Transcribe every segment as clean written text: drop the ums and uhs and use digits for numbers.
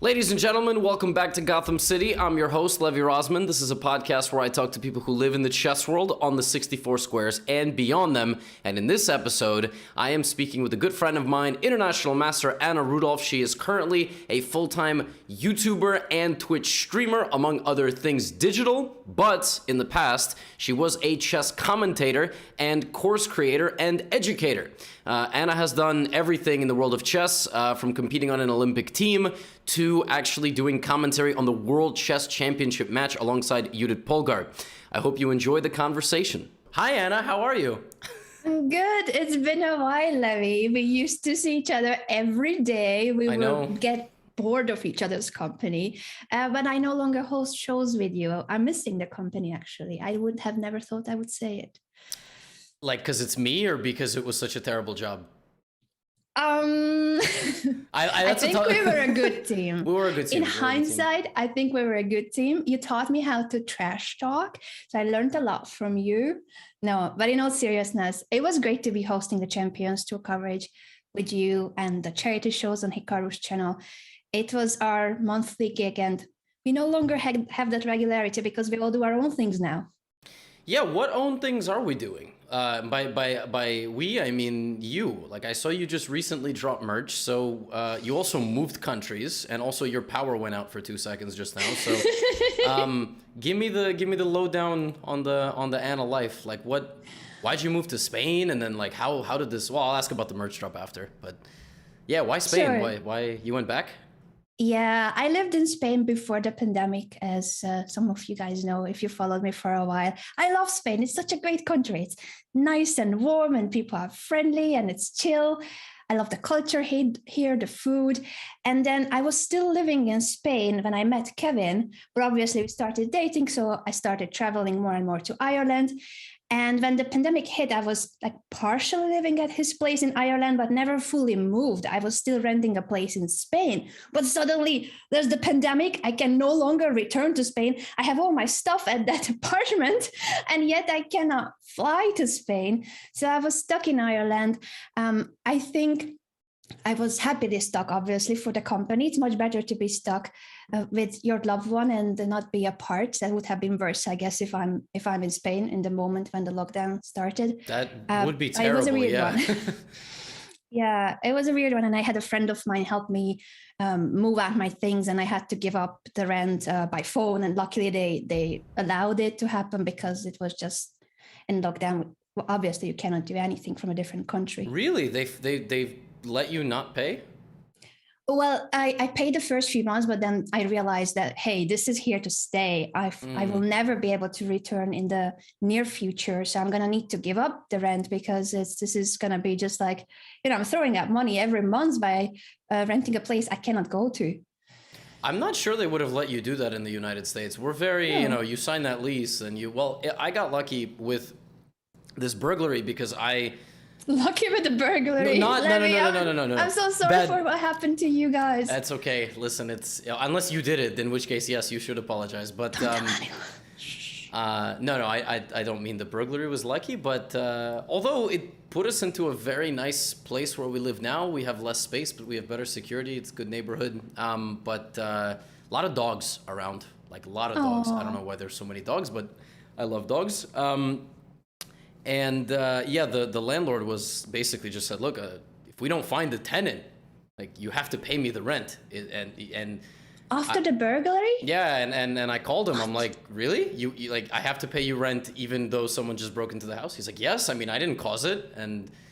Ladies and gentlemen, welcome back to Gotham City. I'm your host, Levy Rozman. This is a podcast where I talk to people who live in the chess world on the 64 squares and beyond them. And in this episode, I am speaking with a good friend of mine, international master Anna Rudolf. She is currently a full-time YouTuber and Twitch streamer, among other things digital. But in the past, she was a chess commentator and course creator and educator. Anna has done everything in the world of chess, from competing on an Olympic team to actually doing commentary on the World Chess Championship match alongside Judith Polgar. I hope you enjoyed the conversation. Hi, Anna. How are you? I'm good. It's been a while, Levy. We used to see each other every day. We would get bored of each other's company, but I no longer host shows with you. I'm missing the company, actually. I would have never thought I would say it. Like, because it's me or because it was such a terrible job? I think we were a good team. We were a good team. In hindsight, I think we were a good team. You taught me how to trash talk, so I learned a lot from you. No, but in all seriousness, it was great to be hosting the Champions Tour coverage with you and the charity shows on Hikaru's channel. It was our monthly gig, and we no longer have that regularity because we all do our own things now. Yeah, what own things are we doing? By we, I mean you. Like, I saw you just recently drop merch, so you also moved countries, and also your power went out for 2 seconds just now. So, give me the lowdown on the Anna life. Like, why'd you move to Spain, and then like how did this? Well, I'll ask about the merch drop after, but yeah, why Spain? Sure. Why you went back? Yeah, I lived in Spain before the pandemic, as some of you guys know if you followed me for a while. I love Spain. It's such a great country. It's nice and warm and people are friendly and it's chill. I love the culture here, the food. And then I was still living in Spain when I met Kevin, but obviously we started dating. So I started traveling more and more to Ireland. And when the pandemic hit, I was like partially living at his place in Ireland, but never fully moved. I was still renting a place in Spain. But suddenly there's the pandemic. I can no longer return to Spain. I have all my stuff at that apartment, and yet I cannot fly to Spain. So I was stuck in Ireland. I think I was happily stuck, obviously, for the company. It's much better to be stuck with your loved one and not be apart. That would have been worse, I guess, if I'm in Spain in the moment when the lockdown started. That would be terrible. It was a weird yeah. one. Yeah, it was a weird one. And I had a friend of mine help me move out my things, and I had to give up the rent by phone. And luckily they allowed it to happen because it was just in lockdown. Well, obviously, you cannot do anything from a different country. Really? They've let you not pay? Well, I paid the first few months, but then I realized that, hey, this is here to stay. I will never be able to return in the near future. So I'm going to need to give up the rent because this is going to be just like, I'm throwing out money every month by renting a place I cannot go to. I'm not sure they would have let you do that in the United States. We're very, you sign that lease and I got lucky with this burglary because Lucky with the burglary. No. I'm so sorry for what happened to you guys. That's okay. Listen, it's unless you did it, in which case, yes, you should apologize. But no, I don't mean the burglary was lucky, but although it put us into a very nice place where we live now, we have less space, but we have better security. It's a good neighborhood. But a lot of dogs around, like a lot of dogs. I don't know why there's so many dogs, but I love dogs. And the landlord was basically just said, look, if we don't find the tenant, like you have to pay me the rent. And after the burglary? Yeah, and I called him. I'm like, really? You like I have to pay you rent even though someone just broke into the house? He's like, yes. I mean, I didn't cause it,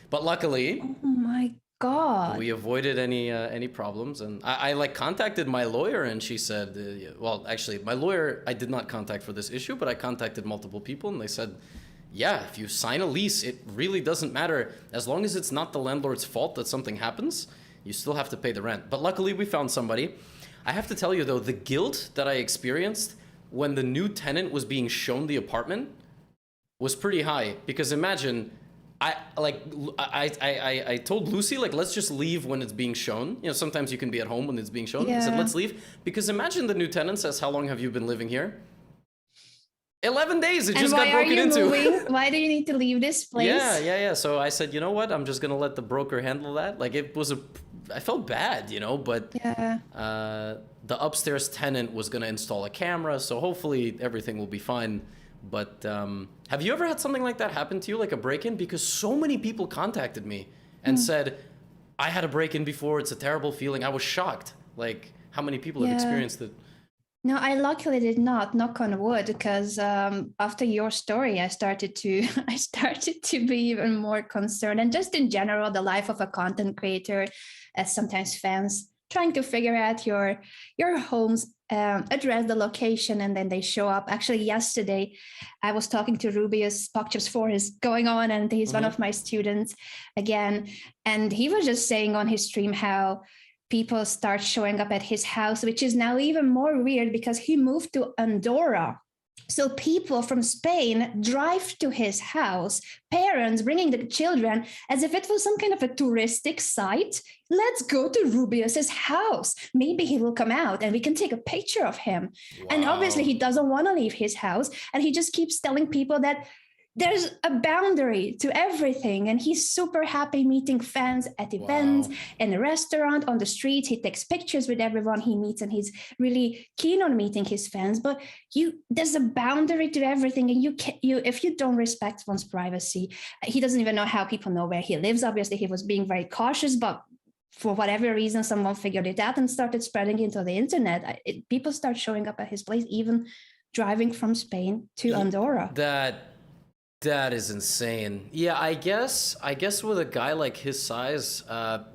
but luckily, oh my God, we avoided any problems. And I like contacted my lawyer, and she said, well, actually, my lawyer I did not contact for this issue, but I contacted multiple people, and they said, yeah, if you sign a lease, it really doesn't matter. As long as it's not the landlord's fault that something happens, you still have to pay the rent. But luckily, we found somebody. I have to tell you, though, the guilt that I experienced when the new tenant was being shown the apartment was pretty high. Because imagine, I told Lucy, like, let's just leave when it's being shown. Sometimes you can be at home when it's being shown. Yeah. I said, let's leave. Because imagine the new tenant says, how long have you been living here? 11 days, it just got broken into. Moving? Why do you need to leave this place? Yeah. So I said, you know what? I'm just going to let the broker handle that. Like, I felt bad, but the upstairs tenant was going to install a camera, so hopefully everything will be fine. But have you ever had something like that happen to you, like a break-in? Because so many people contacted me and said, I had a break-in before, it's a terrible feeling. I was shocked, like how many people have experienced it. No, I luckily did not, knock on wood, because after your story, I started to be even more concerned. And just in general, the life of a content creator, as sometimes fans trying to figure out your home's address, the location, and then they show up. Actually, yesterday, I was talking to Rubius. PogChamps 4 is going on, and he's one of my students again. And he was just saying on his stream how people start showing up at his house, which is now even more weird because he moved to Andorra. So people from Spain drive to his house, parents bringing the children as if it was some kind of a touristic site. Let's go to Rubius's house. Maybe he will come out and we can take a picture of him. Wow. And obviously he doesn't want to leave his house. And he just keeps telling people that there's a boundary to everything. And he's super happy meeting fans at events, in a restaurant, on the street. He takes pictures with everyone he meets, and he's really keen on meeting his fans. But there's a boundary to everything. And if you don't respect one's privacy, he doesn't even know how people know where he lives. Obviously, he was being very cautious, but for whatever reason, someone figured it out and started spreading it into the internet. People start showing up at his place, even driving from Spain to Andorra. That is insane. Yeah, I guess with a guy like his size,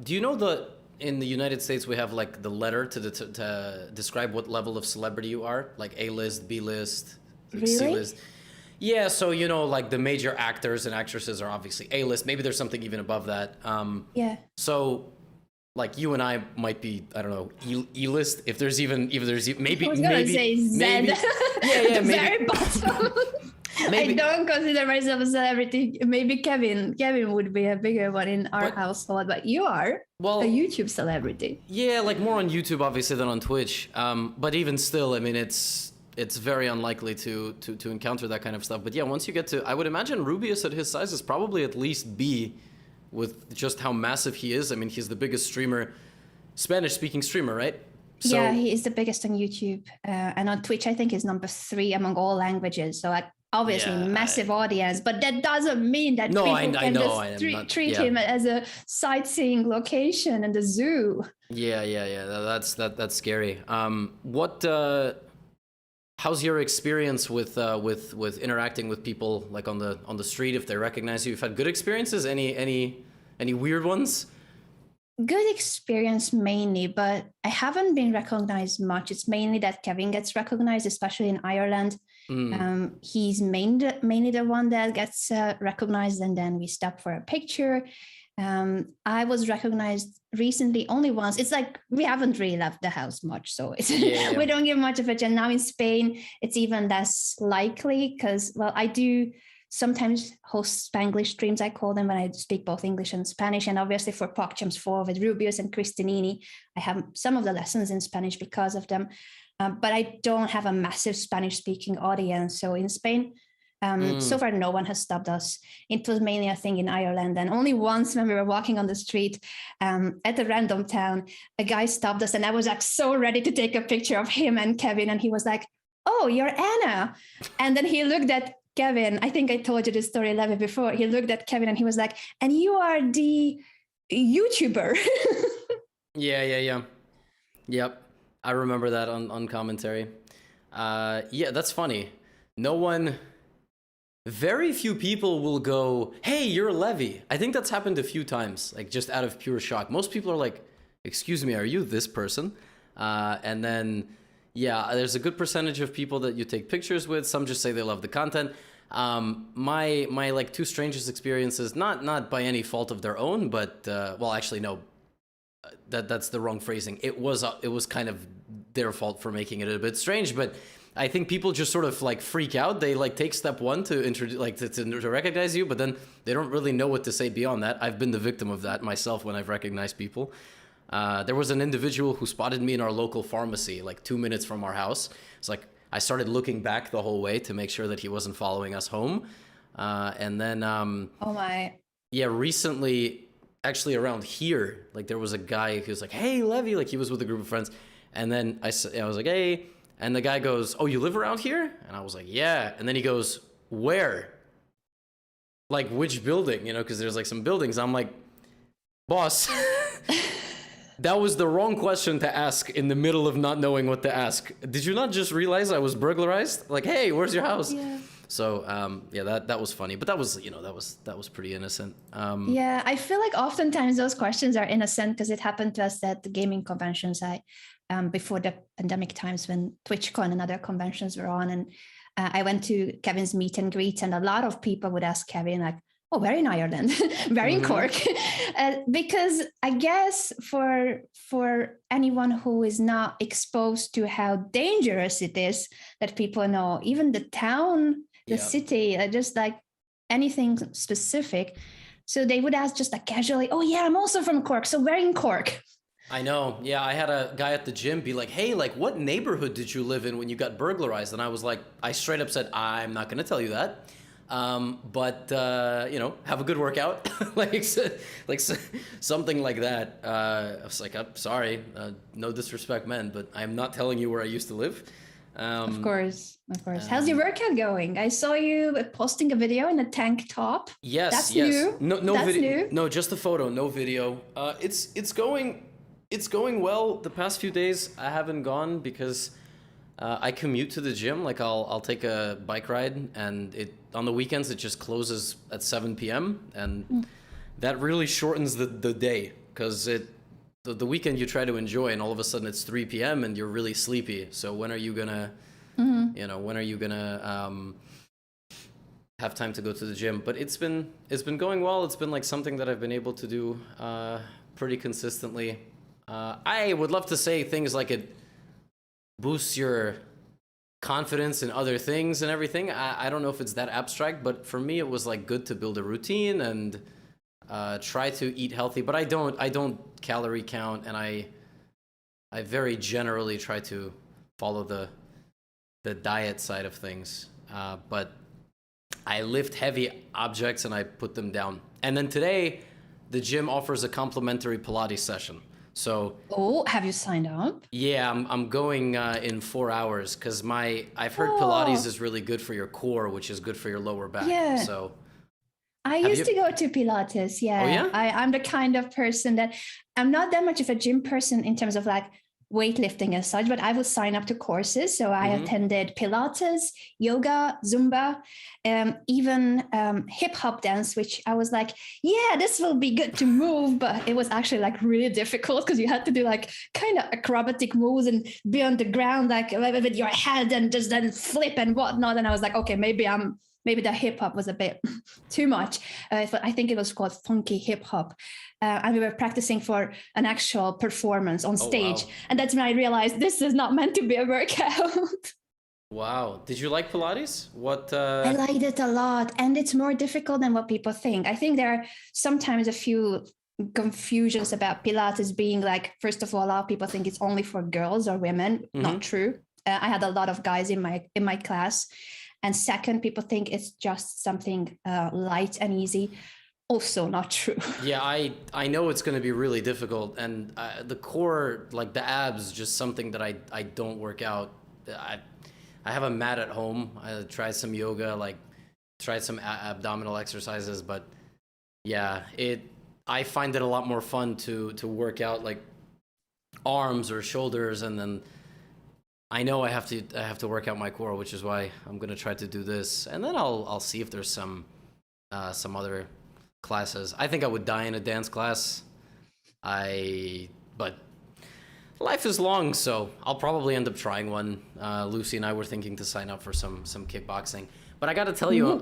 do you know in the United States we have like the letter to describe what level of celebrity you are, like A-list, B-list, really? C-list. Yeah, so like the major actors and actresses are obviously A-list. Maybe there's something even above that. Yeah. So like you and I might be, I don't know, E-list. If there's maybe I was gonna say Z. Maybe, yeah, maybe. Very bottom. Maybe. I don't consider myself a celebrity. Maybe Kevin would be a bigger one in our household, but you are a YouTube celebrity. Yeah, like more on YouTube obviously than on Twitch. But even still, I mean, it's very unlikely to encounter that kind of stuff. But yeah, once you get to, I would imagine Rubius at his size is probably at least B, with just how massive he is. I mean, he's the biggest Spanish-speaking streamer, right? So, yeah, he is the biggest on YouTube, and on Twitch, I think he's number 3 among all languages. So obviously massive audience, but that doesn't mean that people can treat him as a sightseeing location and a zoo. Yeah. That's scary. How's your experience with interacting with people like on the street if they recognize you? You've had good experiences? Any weird ones? Good experience mainly, but I haven't been recognized much. It's mainly that Kevin gets recognized, especially in Ireland. He's mainly the one that gets recognized, and then we stop for a picture. I was recognized recently only once. It's like we haven't really left the house much, so we don't give much of a chance. Now in Spain, it's even less likely because, well, I do sometimes host Spanglish streams, I call them, when I speak both English and Spanish. And obviously for PogChamps 4 with Rubius and Cristinini, I have some of the lessons in Spanish because of them. But I don't have a massive Spanish-speaking audience. So in Spain, so far no one has stopped us. It was mainly a thing in Ireland. And only once when we were walking on the street at a random town, a guy stopped us and I was like so ready to take a picture of him and Kevin. And he was like, "Oh, you're Anna." And then he looked at Kevin. I think I told you this story, Levy, before. He looked at Kevin and he was like, "And you are the YouTuber." Yeah. Yep. I remember that on commentary. Yeah, that's funny. Very few people will go, "Hey, you're Levy." I think that's happened a few times, like just out of pure shock. Most people are like, "Excuse me, are you this person?" And then, yeah, there's a good percentage of people that you take pictures with. Some just say they love the content. My like two strangest experiences, not by any fault of their own, but well, actually no, that's the wrong phrasing. It was kind of their fault for making it a bit strange, but I think people just sort of like freak out. They like take step one to introduce, like to recognize you, but then they don't really know what to say beyond that. I've been the victim of that myself when I've recognized people. There was an individual who spotted me in our local pharmacy, like 2 minutes from our house. It's like I started looking back the whole way to make sure that he wasn't following us home. And then, oh my. Yeah, recently, actually around here, like there was a guy who was like, "Hey, Levy," like he was with a group of friends. And then I was like, hey, and the guy goes, oh, you live around here? And I was like, yeah. And then he goes, where? Like, which building? You know, because there's like some buildings. I'm like, boss, that was the wrong question to ask in the middle of not knowing what to ask. Did you not just realize I was burglarized? Like, hey, where's your house? Yeah. So that was funny, but that was that was pretty innocent. Yeah, I feel like oftentimes those questions are innocent because it happened to us at the gaming conventions. Before the pandemic times when TwitchCon and other conventions were on, and I went to Kevin's meet and greet, and a lot of people would ask Kevin like, "Oh, where in Ireland? Where in Cork?" Because I guess for anyone who is not exposed to how dangerous it is, that people know, even the town, the city, just like anything specific. So they would ask just like casually, "Oh yeah, I'm also from Cork. So where in Cork?" I know. Yeah, I had a guy at the gym be like, hey, like, what neighborhood did you live in when you got burglarized? And I was like, I straight up said, I'm not going to tell you that. But have a good workout. Something like that. I was like, I'm sorry, no disrespect meant, but I'm not telling you where I used to live. Of course. How's your workout going? I saw you posting a video in a tank top. Yes. New. No video. New. No, just a photo, no video. It's going well. The past few days I haven't gone because I commute to the gym. Like I'll take a bike ride, and on the weekends it just closes at 7 p.m. and that really shortens the day, because the weekend you try to enjoy, and all of a sudden it's 3 p.m. and you're really sleepy. So when are you gonna have time to go to the gym? But it's been going well. It's been like something that I've been able to do pretty consistently. I would love to say things like it boosts your confidence in other things and everything. I don't know if it's that abstract, but for me it was like good to build a routine and try to eat healthy. But I don't calorie count, and I very generally try to follow the diet side of things. But I lift heavy objects and I put them down. And then today, the gym offers a complimentary Pilates session. So, have you signed up? Yeah, I'm going in 4 hours because I've heard Pilates is really good for your core, which is good for your lower back. Yeah. So I used to go to Pilates. Yeah. Oh, yeah? I'm the kind of person that I'm not that much of a gym person in terms of like weightlifting as such, but I would sign up to courses. So I attended Pilates, yoga, Zumba, even hip hop dance, which I was like, yeah, this will be good to move. But it was actually like really difficult because you had to do like kind of acrobatic moves and be on the ground, like with your head and just then flip and whatnot. And I was like, okay, maybe the hip hop was a bit too much. I think it was called funky hip hop. And we were practicing for an actual performance on stage. Wow. And that's when I realized this is not meant to be a workout. Wow. Did you like Pilates? I liked it a lot. And it's more difficult than what people think. I think there are sometimes a few confusions about Pilates being like, first of all, a lot of people think it's only for girls or women. Not true. I had a lot of guys in my class. And second, people think it's just something light and easy. Also not true. Yeah, I know it's going to be really difficult. And the core, like the abs, just something that I don't work out. I have a mat at home. I tried some yoga, like tried some abdominal exercises. But yeah, I find it a lot more fun to work out like arms or shoulders, and then I know I have to work out my core, which is why I'm gonna try to do this, and then I'll see if there's some other classes. I think I would die in a dance class. But life is long, so I'll probably end up trying one. Lucy and I were thinking to sign up for some kickboxing, but I got to tell you,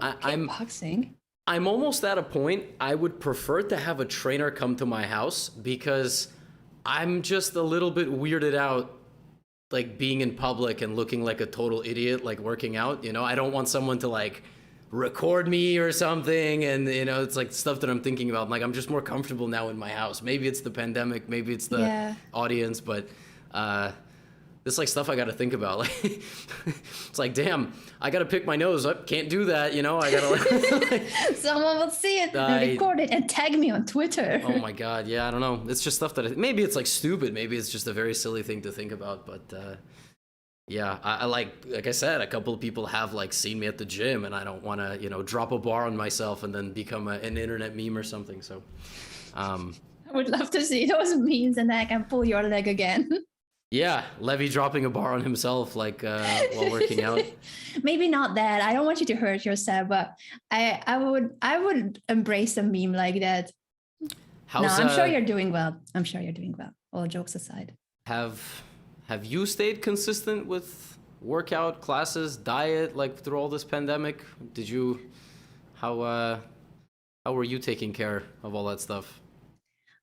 I'm almost at a point. I would prefer to have a trainer come to my house because I'm just a little bit weirded out, like being in public and looking like a total idiot, like working out, I don't want someone to like record me or something. And, it's like stuff that I'm thinking about. I'm just more comfortable now in my house. Maybe it's the pandemic, maybe it's the audience, but This like stuff I got to think about. Like, it's like, damn, I got to pick my nose up. Can't do that, you know. I gotta. Someone will see it and record it and tag me on Twitter. Oh my god, yeah, I don't know. It's just stuff that maybe it's like stupid. Maybe it's just a very silly thing to think about. But yeah, I like I said, a couple of people have like seen me at the gym, and I don't want to, you know, drop a bar on myself and then become an internet meme or something. So. I would love to see those memes, and then I can pull your leg again. Yeah, Levy dropping a bar on himself, like while working out. Maybe not that. I don't want you to hurt yourself, but I would embrace a meme like that. I'm sure you're doing well. I'm sure you're doing well. All jokes aside. Have you stayed consistent with workout, classes, diet, like through all this pandemic? Did you? How were you taking care of all that stuff?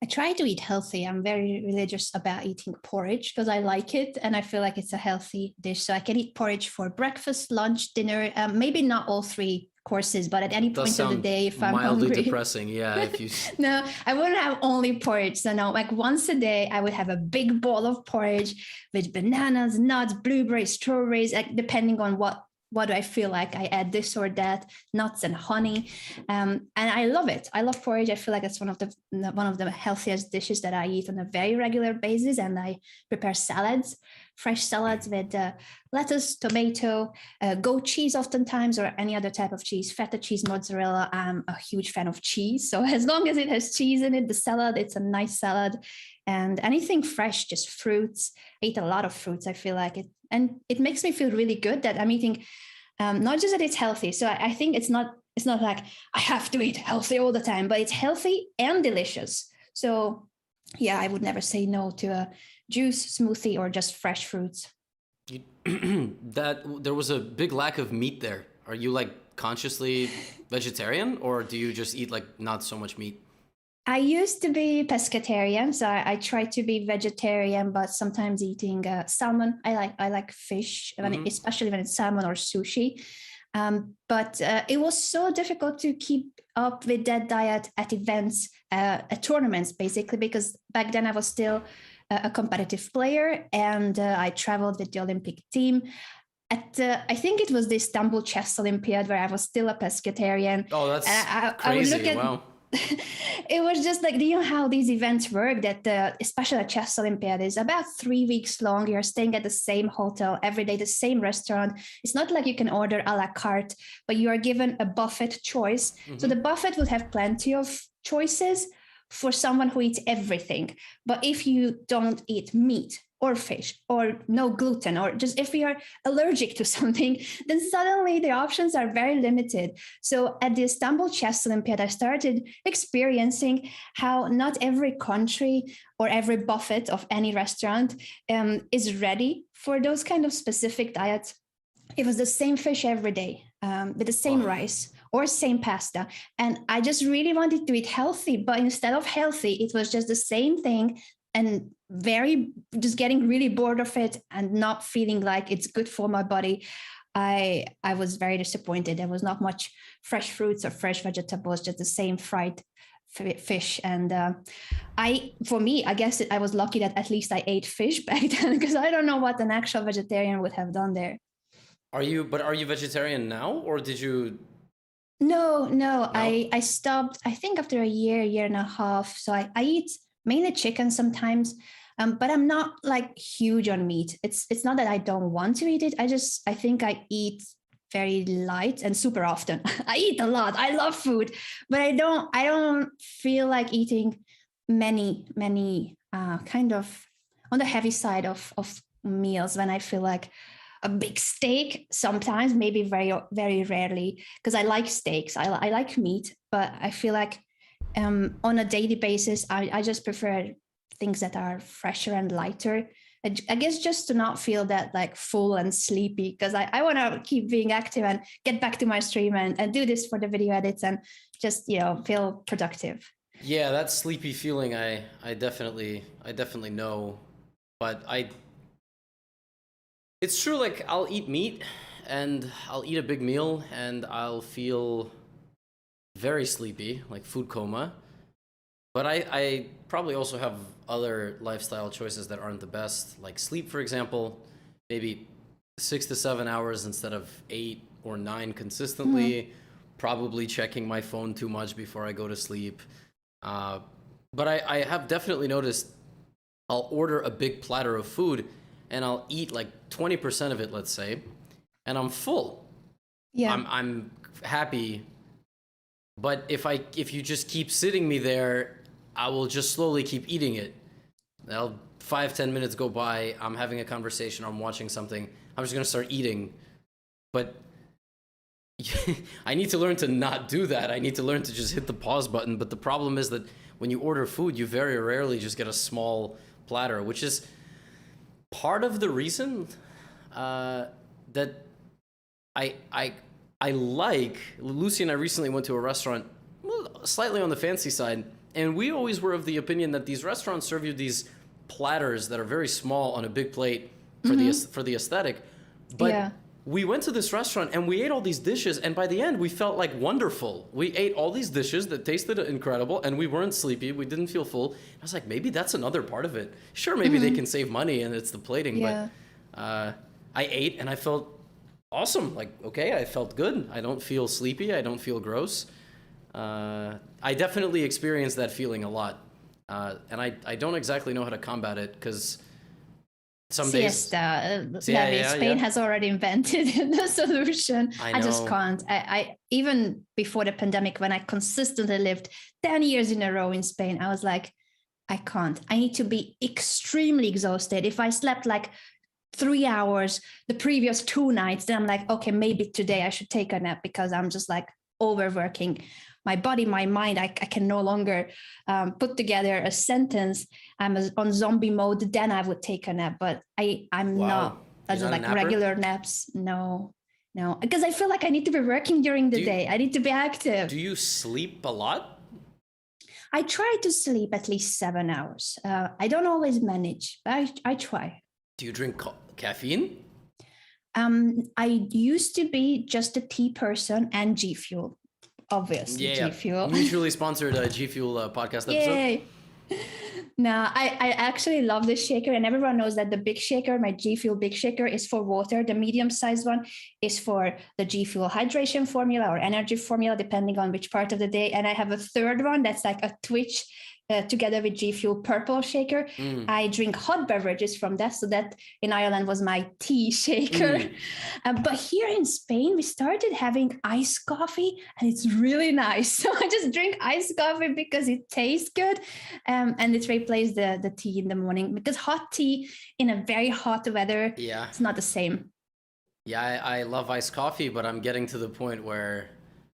I try to eat healthy. I'm very religious about eating porridge because I like it and I feel like it's a healthy dish. So I can eat porridge for breakfast, lunch, dinner, maybe not all 3 courses, but at any point of the day, if I'm mildly hungry. Depressing, yeah. If you No, I wouldn't have only porridge. So no, like once a day, I would have a big bowl of porridge with bananas, nuts, blueberries, strawberries, like depending on what do I feel like. I add this or that, nuts and honey, and I love it. I love porridge. I feel like it's one of the healthiest dishes that I eat on a very regular basis. And I prepare salads, fresh salads with lettuce, tomato, goat cheese oftentimes, or any other type of cheese, feta cheese, mozzarella. I'm a huge fan of cheese. So as long as it has cheese in it, the salad, it's a nice salad. And anything fresh, just fruits. I eat a lot of fruits. I feel like it. And it makes me feel really good that I'm eating, not just that it's healthy. So I think it's not like I have to eat healthy all the time, but it's healthy and delicious. So yeah, I would never say no to a juice, smoothie, or just fresh fruits. That there was a big lack of meat there. Are you like consciously vegetarian, or do you just eat like not so much meat? I used to be pescatarian, so I try to be vegetarian, but sometimes eating salmon. I like fish, especially when it's salmon or sushi. But it was so difficult to keep up with that diet at events, at tournaments, basically, because back then I was still a competitive player, and I traveled with the Olympic team. I think it was the Istanbul Chess Olympiad where I was still a pescatarian. Oh, that's crazy! I would look at, wow. It was just like, do you know how these events work? That especially a chess Olympiad is about 3 weeks long. You're staying at the same hotel every day, the same restaurant. It's not like you can order a la carte, but you are given a buffet choice. Mm-hmm. So the buffet would have plenty of choices for someone who eats everything. But if you don't eat meat or fish or no gluten, or just if you are allergic to something, then suddenly the options are very limited. So at the Istanbul Chess Olympiad, I started experiencing how not every country or every buffet of any restaurant is ready for those kind of specific diets. It was the same fish every day with the same rice or same pasta. And I just really wanted to eat healthy, but instead of healthy, it was just the same thing, and just getting really bored of it and not feeling like it's good for my body. I was very disappointed. There was not much fresh fruits or fresh vegetables, just the same fried fish. And for me, I guess I was lucky that at least I ate fish back then, because I don't know what an actual vegetarian would have done there. Are you vegetarian now, or did you? No. I stopped, I think after a year and a half. So I eat mainly chicken sometimes, but I'm not like huge on meat. It's not that I don't want to eat it. I think I eat very light and super often. I eat a lot. I love food, but I don't feel like eating many kind of on the heavy side of meals. When I feel like a big steak, sometimes, maybe very, very rarely, because I like steaks. I like meat, but I feel like on a daily basis, I just prefer things that are fresher and lighter. I guess just to not feel that like full and sleepy, because I want to keep being active and get back to my stream and do this for the video edits and just, feel productive. Yeah, that sleepy feeling, I definitely know, but it's true, like I'll eat meat and I'll eat a big meal and I'll feel very sleepy, like food coma. But I probably also have other lifestyle choices that aren't the best, like sleep, for example. maybe 6 to 7 hours instead of 8 or 9 consistently. Probably checking my phone too much before I go to sleep. But I have definitely noticed I'll order a big platter of food and I'll eat like 20% of it, let's say, and I'm full. Yeah. I'm happy. But if you just keep sitting me there, I will just slowly keep eating it. 5-10 minutes go by, I'm having a conversation, I'm watching something, I'm just gonna start eating. But I need to learn to not do that. I need to learn to just hit the pause button. But the problem is that when you order food, you very rarely just get a small platter, which is part of the reason that I like. Lucy and I recently went to a restaurant, slightly on the fancy side, and we always were of the opinion that these restaurants serve you these platters that are very small on a big plate for the aesthetic. But we went to this restaurant and we ate all these dishes, and by the end we felt like wonderful. We ate all these dishes that tasted incredible, and we weren't sleepy. We didn't feel full. I was like, maybe that's another part of it. Sure, maybe they can save money and it's the plating, but I ate and I felt awesome. Like, okay, I felt good. I don't feel sleepy. I don't feel gross. I definitely experienced that feeling a lot. And I don't exactly know how to combat it, because some siesta. Spain has already invented the solution. I just can't. I even before the pandemic, when I consistently lived 10 years in a row in Spain, I was like, I can't. I need to be extremely exhausted. If I slept like 3 hours the previous 2 nights, then I'm like, okay, maybe today I should take a nap, because I'm just like overworking my body, my mind. I can no longer put together a sentence. I'm on zombie mode, then I would take a nap. But I'm not as like regular naps. No, because I feel like I need to be working during the day. I need to be active. Do you sleep a lot? I try to sleep at least 7 hours. I don't always manage, but I try. Do you drink caffeine? I used to be just a tea person and G Fuel. Obviously, G Fuel. Mutually sponsored G Fuel podcast episode. Yay. No, I actually love this shaker, and everyone knows that the big shaker, my G Fuel big shaker, is for water. The medium-sized one is for the G Fuel hydration formula or energy formula, depending on which part of the day. And I have a third one that's like a Twitch together with G Fuel purple shaker. I drink hot beverages from that. So that in Ireland was my tea shaker. But here in Spain, we started having iced coffee, and it's really nice. So I just drink iced coffee because it tastes good. And it replaced the tea in the morning, because hot tea in a very hot weather, it's not the same. Yeah, I love iced coffee, but I'm getting to the point where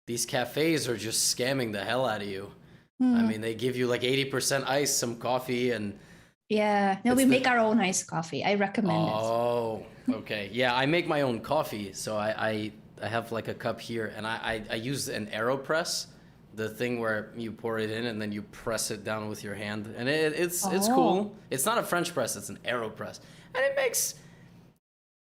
these cafes are just scamming the hell out of you. I mean, they give you like 80% ice, some coffee, and... Yeah, no, we make our own iced coffee. I recommend it. Oh, okay. Yeah, I make my own coffee. So I have like a cup here, and I use an AeroPress, the thing where you pour it in and then you press it down with your hand. And it's cool. It's not a French press, it's an AeroPress. And it makes...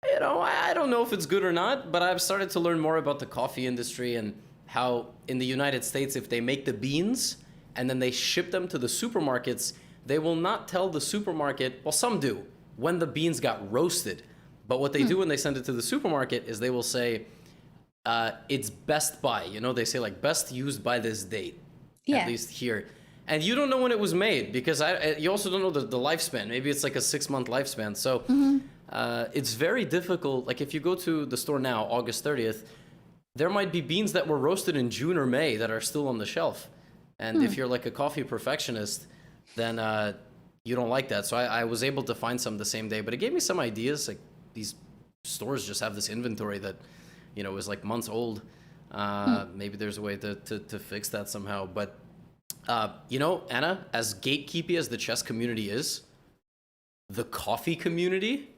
I don't know if it's good or not, but I've started to learn more about the coffee industry and how in the United States, if they make the beans and then they ship them to the supermarkets, they will not tell the supermarket, well, some do, when the beans got roasted. But what they do when they send it to the supermarket is they will say, it's best by, they say like best used by this date, at least here. And you don't know when it was made, because you also don't know the lifespan. Maybe it's like a 6-month lifespan. So it's very difficult. Like if you go to the store now, August 30th, there might be beans that were roasted in June or May that are still on the shelf. And if you're like a coffee perfectionist, then you don't like that. So I was able to find some the same day, but it gave me some ideas. Like these stores just have this inventory that, is like months old. Maybe there's a way to fix that somehow. But, Anna, as gatekeepy as the chess community is, the coffee community,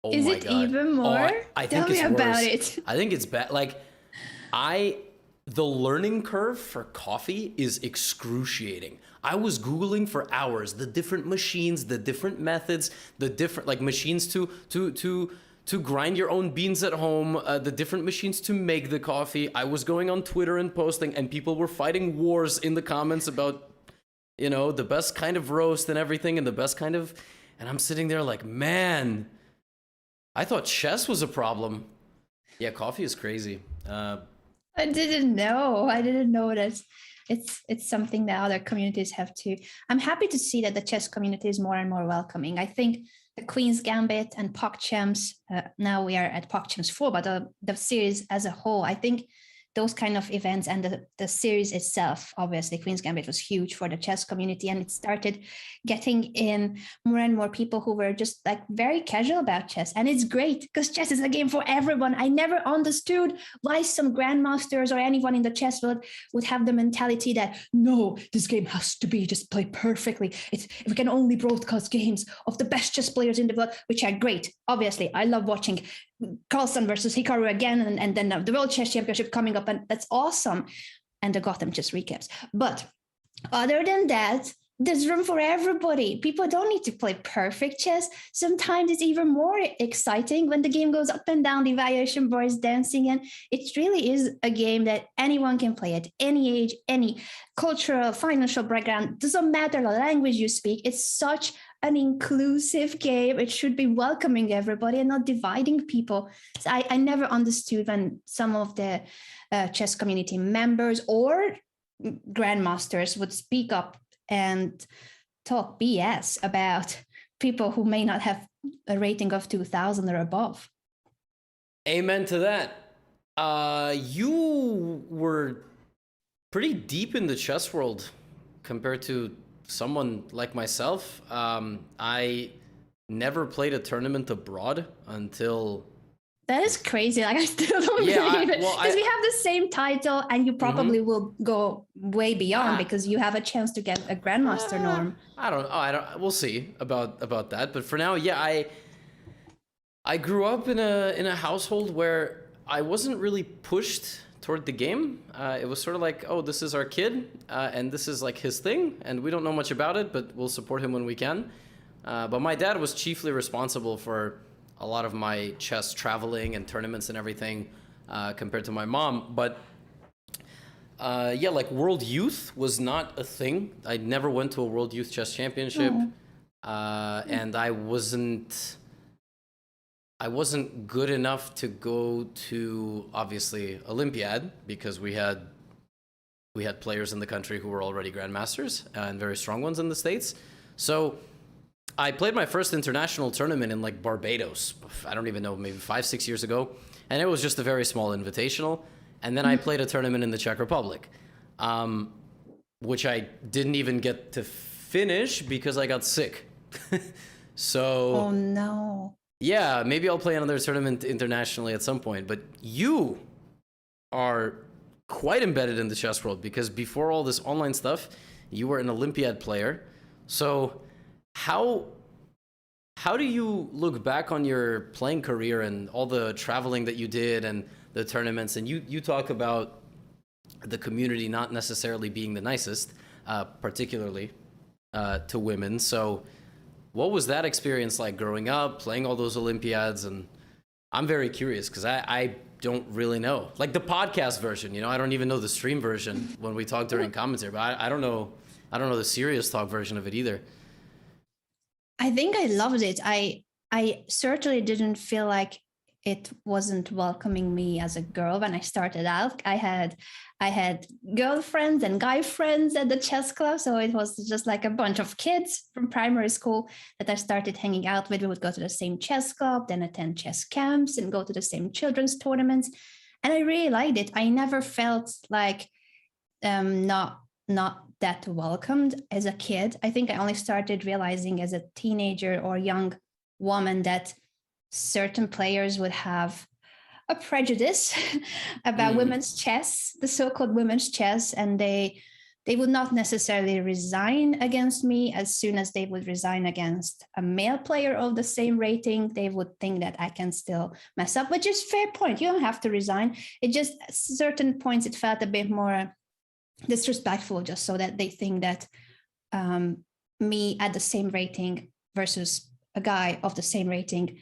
oh is my it God. Even more? I Tell think me it's about worse. it. I think it's bad. Like, the learning curve for coffee is excruciating. I was Googling for hours, the different machines, the different methods, the different like machines to grind your own beans at home, the different machines to make the coffee. I was going on Twitter and posting, and people were fighting wars in the comments about, the best kind of roast and everything, and the best kind of, and I'm sitting there like, man, I thought chess was a problem. Yeah, coffee is crazy. I didn't know. I didn't know that it's something that other communities have too. I'm happy to see that the chess community is more and more welcoming. I think the Queen's Gambit and PogChamps, now we are at PogChamps 4, but the series as a whole, I think those kind of events and the series itself, obviously Queen's Gambit was huge for the chess community, and it started getting in more and more people who were just like very casual about chess. And it's great because chess is a game for everyone. I never understood why some grandmasters or anyone in the chess world would have the mentality that, no, this game has to be just played perfectly. We can only broadcast games of the best chess players in the world, which are great. Obviously, I love watching Carlsen versus Hikaru again, and then the World Chess Championship coming up, and that's awesome. And the Gotham Chess recaps. But other than that, there's room for everybody. People don't need to play perfect chess. Sometimes it's even more exciting when the game goes up and down, the evaluation bar is dancing, and it really is a game that anyone can play at any age, any cultural, financial background. Doesn't matter the language you speak. It's such an inclusive game. It should be welcoming everybody and not dividing people. So I never understood when some of the chess community members or grandmasters would speak up and talk BS about people who may not have a rating of 2000 or above. Amen to that. You were pretty deep in the chess world compared to someone like myself. I never played a tournament abroad until... That is crazy. Like, I still don't believe it. Because we have the same title, and you probably will go way beyond because you have a chance to get a grandmaster norm. I don't. We'll see about that. But for now, yeah, I grew up in a household where I wasn't really pushed toward the game. It was sort of like, oh, this is our kid, and this is like his thing, and we don't know much about it, but we'll support him when we can. But my dad was chiefly responsible for a lot of my chess traveling and tournaments and everything, compared to my mom. But yeah, like World Youth was not a thing. I never went to a World Youth Chess Championship, and I wasn't good enough to go to, obviously, Olympiad, because we had players in the country who were already grandmasters and very strong ones in the States. So I played my first international tournament in like Barbados. I don't even know, maybe 5-6 years ago. And it was just a very small invitational. And then I played a tournament in the Czech Republic, which I didn't even get to finish because I got sick. So... Oh, no. Yeah, maybe I'll play another tournament internationally at some point. But you are quite embedded in the chess world, because before all this online stuff, you were an Olympiad player. So how do you look back on your playing career and all the traveling that you did and the tournaments? And you talk about the community not necessarily being the nicest, particularly to women. So what was that experience like growing up, playing all those Olympiads? And I'm very curious because I don't really know. Like the podcast version, I don't even know the stream version when we talk during commentary, but I don't know the serious talk version of it either. I think I loved it. I certainly didn't feel like it wasn't welcoming me as a girl when I started out. I had girlfriends and guy friends at the chess club, so it was just like a bunch of kids from primary school that I started hanging out with. We would go to the same chess club, then attend chess camps and go to the same children's tournaments, and I really liked it. I never felt like not that welcomed as a kid. I think I only started realizing as a teenager or young woman that certain players would have a prejudice about women's chess, the so-called women's chess, and they would not necessarily resign against me as soon as they would resign against a male player of the same rating. They would think that I can still mess up, which is fair point. You don't have to resign. It just, at certain points, it felt a bit more disrespectful, just so that they think that me at the same rating versus a guy of the same rating,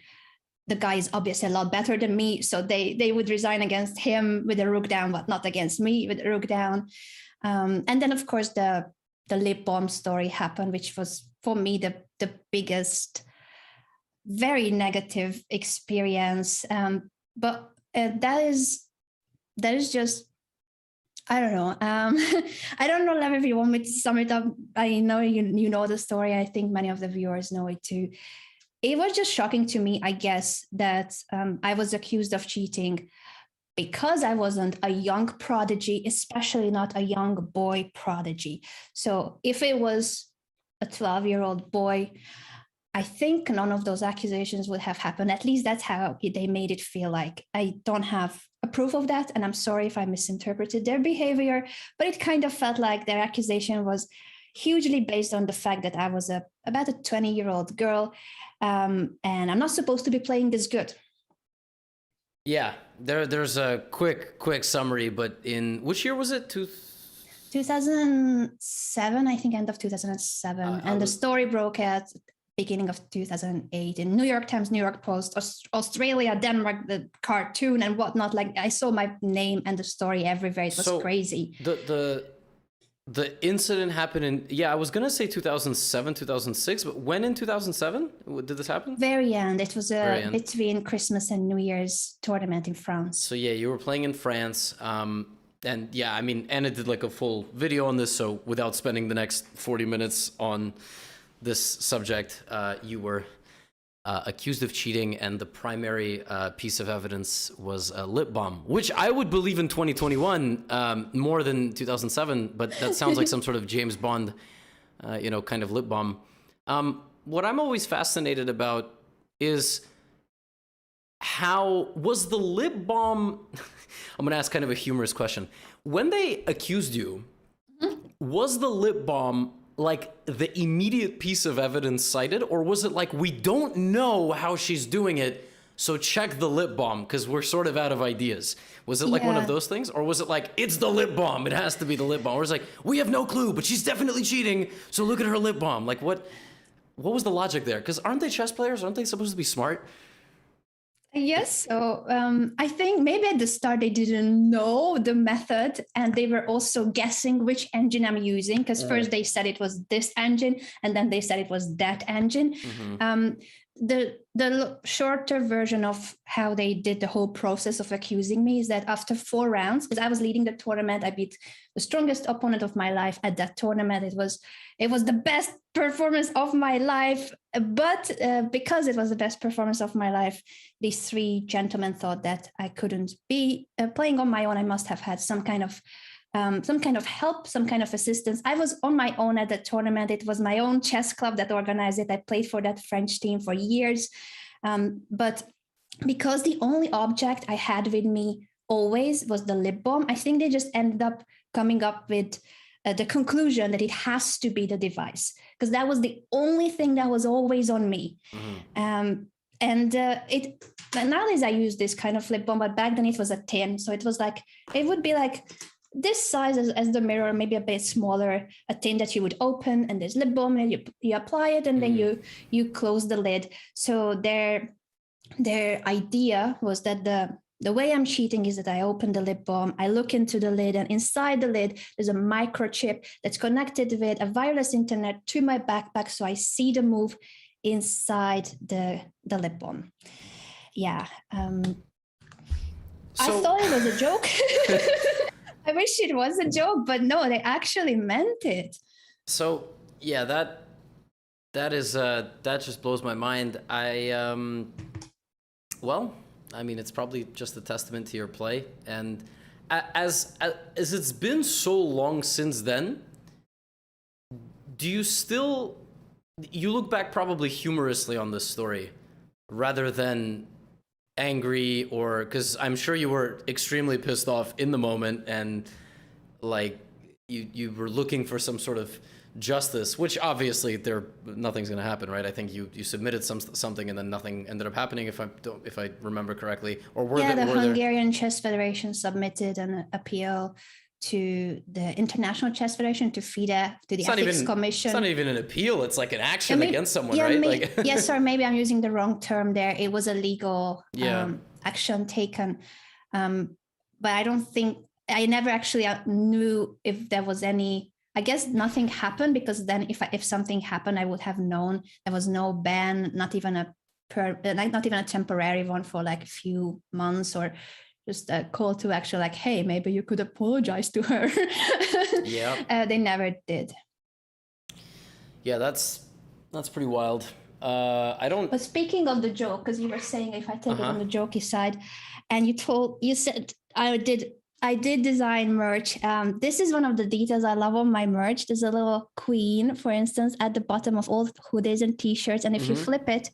the guy is obviously a lot better than me, so they would resign against him with a rook down, but not against me with a rook down. And then, of course, the lip balm story happened, which was for me the biggest very negative experience. But that is just, I don't know. I don't know if you want me to sum it up. I know you know the story. I think many of the viewers know it too. It was just shocking to me, I guess, that I was accused of cheating because I wasn't a young prodigy, especially not a young boy prodigy. So if it was a 12-year-old boy, I think none of those accusations would have happened. At least that's how they made it feel like. I don't have a proof of that, and I'm sorry if I misinterpreted their behavior, but it kind of felt like their accusation was hugely based on the fact that I was about a 20-year-old girl, and I'm not supposed to be playing this good. Yeah, there's a quick summary, but in which year was it? 2007, I think, end of 2007, and the story broke at beginning of 2008 in New York Times, New York Post, Australia, Denmark, the cartoon and whatnot. Like, I saw my name and the story everywhere. It was crazy. The incident happened in, I was gonna say 2007, 2006, but when in 2007 did this happen? Very end. It was between Christmas and New Year's tournament in France. So yeah, you were playing in France. And yeah, I mean, Anna did like a full video on this. So without spending the next 40 minutes on this subject, you were accused of cheating, and the primary piece of evidence was a lip balm, which I would believe in 2021 more than 2007, but that sounds like some sort of James Bond, kind of lip balm. What I'm always fascinated about is how was the lip balm... I'm going to ask kind of a humorous question. When they accused you, was the lip balm like the immediate piece of evidence cited, or was it like, we don't know how she's doing it, so check the lip balm because we're sort of out of ideas? Was it like one of those things, or was it like, it's the lip balm, it has to be the lip balm, or it's like, we have no clue, but she's definitely cheating, so look at her lip balm? Like, what was the logic there? Because aren't they chess players? Aren't they supposed to be smart? Yes. So I think maybe at the start they didn't know the method, and they were also guessing which engine I'm using, because first they said it was this engine and then they said it was that engine. The shorter version of how they did the whole process of accusing me is that after 4 rounds, because I was leading the tournament, I beat the strongest opponent of my life at that tournament. It was the best performance of my life, but because it was the best performance of my life, these 3 gentlemen thought that I couldn't be playing on my own. I must have had some kind of help, some kind of assistance. I was on my own at the tournament. It was my own chess club that organized it. I played for that French team for years. But because the only object I had with me always was the lip balm, I think they just ended up coming up with the conclusion that it has to be the device, because that was the only thing that was always on me. Nowadays I use this kind of lip balm, but back then it was a tin. So it was like, it would be like this size as the mirror, maybe a bit smaller, a tin that you would open, and there's lip balm, and you apply it, and then you close the lid. So their idea was that the way I'm cheating is that I open the lip balm, I look into the lid, and inside the lid there's a microchip that's connected with a wireless internet to my backpack, so I see the move inside the lip balm. Yeah. I thought it was a joke. I wish it was a joke, but no, they actually meant it. So yeah, that just blows my mind. I mean, it's probably just a testament to your play, and as it's been so long since then, do you look back probably humorously on this story rather than angry, or because I'm sure you were extremely pissed off in the moment, and like you were looking for some sort of justice, which obviously nothing's going to happen, right? I think you submitted something and then nothing ended up happening, if I remember correctly. Or the Hungarian Chess Federation submitted an appeal to the International Chess Federation, to FIDE, to the Ethics Commission. It's not even an appeal. It's like an action against someone, right? Yes, or maybe I'm using the wrong term there. It was a legal action taken. But I don't think, I never actually knew if there was any, I guess nothing happened, because then if something happened, I would have known. There was no ban, not even a not even a temporary one for like a few months, or just a call to action, like, hey, maybe you could apologize to her. Yeah. They never did. Yeah, that's pretty wild. I don't. But speaking of the joke, because you were saying if I take it on the jokey side, and you said I did design merch. This is one of the details I love on my merch. There's a little queen, for instance, at the bottom of all hoodies and t-shirts, and if you flip it,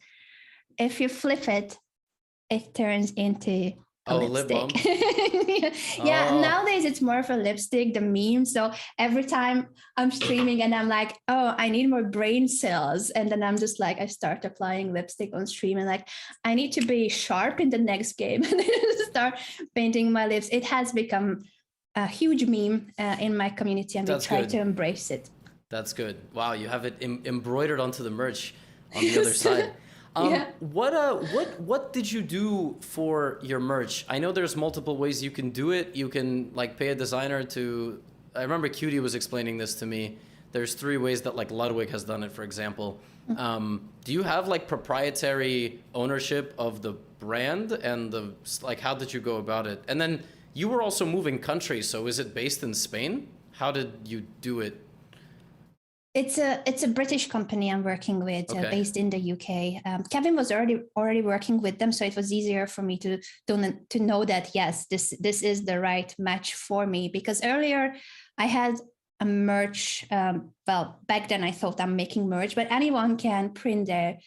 it turns into a lipstick. Yeah. Nowadays it's more of a lipstick, the meme. So every time I'm streaming and I'm like, oh, I need more brain cells, and then I'm just like, I start applying lipstick on stream, and like, I need to be sharp in the next game, and then start painting my lips. It has become a huge meme in my community, and we try to embrace it. That's good. Wow, you have it embroidered onto the merch on the other side. What did you do for your merch? I know there's multiple ways you can do it. You can like pay a designer to. I remember Cutie was explaining this to me. There's 3 ways that like Ludwig has done it, for example. Do you have like proprietary ownership of the brand, and how did you go about it? And then you were also moving countries, so is it based in Spain? How did you do it? It's a British company I'm working with, based in the UK. Kevin was already working with them, so it was easier for me to know that yes, this is the right match for me. Because earlier I had a merch. Back then I thought I'm making merch, but anyone can print their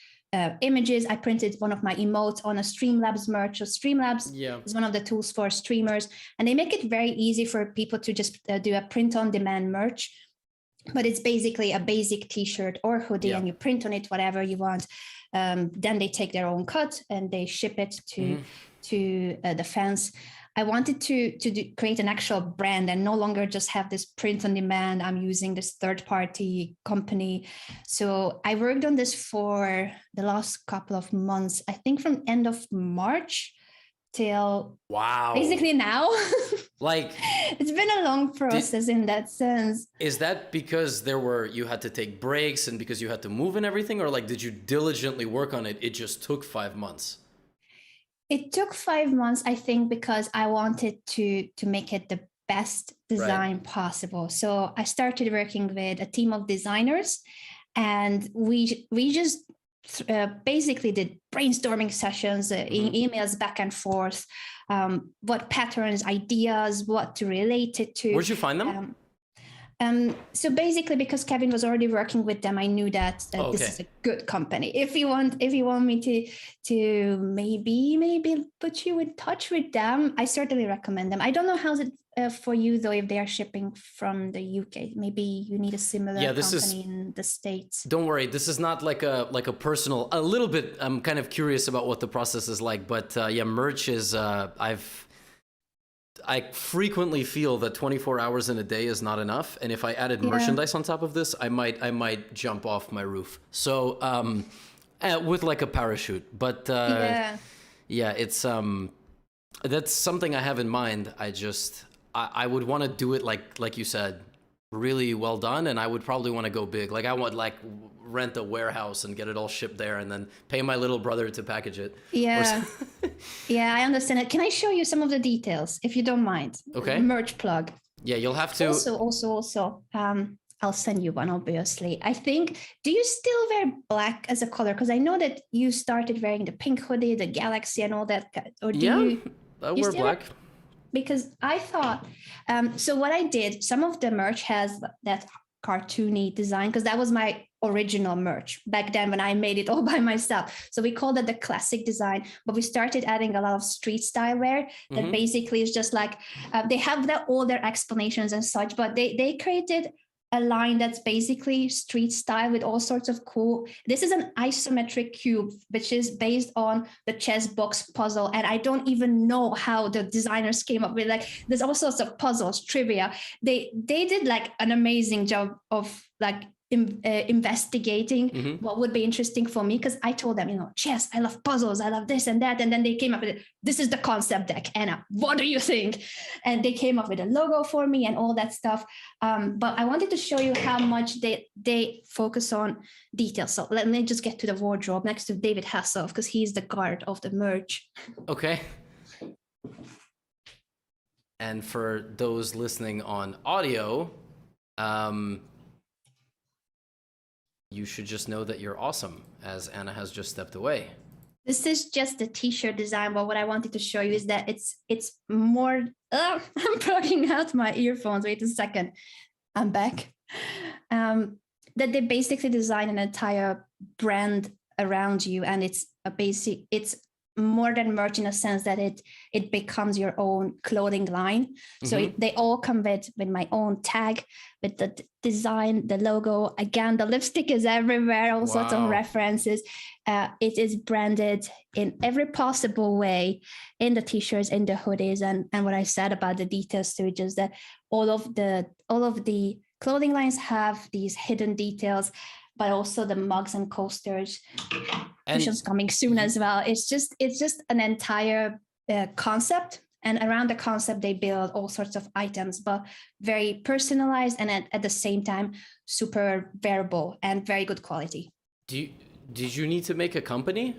images. I printed one of my emotes on a Streamlabs merch. So Streamlabs is one of the tools for streamers, and they make it very easy for people to just do a print-on-demand merch. But it's basically a basic t-shirt or hoodie, and you print on it whatever you want. Then they take their own cut and they ship it to the fans. I wanted to create an actual brand and no longer just have this print on demand. I'm using this third-party company. So I worked on this for the last couple of months, I think from end of March till basically now. Like, it's been a long process in that sense. Is that because you had to take breaks and because you had to move and everything, or like did you diligently work on it? It just took 5 months. It took 5 months, I think, because I wanted to make it the best design possible. So I started working with a team of designers, and we just basically did brainstorming sessions, emails back and forth, what patterns, ideas, what to relate it to. Where'd you find them? So basically, because Kevin was already working with them, I knew that this is a good company. If you want me to maybe put you in touch with them, I certainly recommend them. I don't know how's it for you though, if they are shipping from the UK. Maybe you need a similar company in the States. Don't worry, this is not like a personal. A little bit. I'm kind of curious about what the process is like, but merch is. I frequently feel that 24 hours in a day is not enough, and if I added merchandise on top of this, I might jump off my roof. So with like a parachute, but it's that's something I have in mind. I would want to do it like you said, really well done, and I would probably want to go big. Like I would rent a warehouse and get it all shipped there, and then pay my little brother to package it. Yeah, yeah, I understand it. Can I show you some of the details, if you don't mind? Okay. Merch plug. Yeah, you'll have to. Also, I'll send you one, obviously. I think, do you still wear black as a color? Because I know that you started wearing the pink hoodie, the galaxy, and all that. Or I wear black. Because I thought, so what I did, some of the merch has that cartoony design, because that was my original merch back then when I made it all by myself. So we called it the classic design, but we started adding a lot of street style wear that basically is just like, they have all their explanations and such, but they created a line that's basically street style with all sorts of cool. This is an isometric cube, which is based on the chess box puzzle. And I don't even know how the designers came up with, like, there's all sorts of puzzles, trivia. They did like an amazing job of like investigating what would be interesting for me, because I told them, chess, I love puzzles, I love this and that. And then they came up with it. This is the concept deck. Anna, what do you think? And they came up with a logo for me and all that stuff. But I wanted to show you how much they focus on details. So let me just get to the wardrobe next to David Hasselhoff, because he's the guard of the merch. Okay. And for those listening on audio, you should just know that you're awesome, as Anna has just stepped away. This is just a t-shirt design, but what I wanted to show you is that it's more, I'm plugging out my earphones. Wait a second. I'm back. That they basically design an entire brand around you, and it's more than merch in a sense that it becomes your own clothing line. So they all come with my own tag, with the design, the logo. Again, the lipstick is everywhere, all sorts of references. It is branded in every possible way, in the t-shirts, in the hoodies, and what I said about the details too, just that all of the clothing lines have these hidden details, but also the mugs and coasters, which is coming soon as well. It's just an entire concept, and around the concept they build all sorts of items, but very personalized and at the same time super wearable and very good quality. Did you need to make a company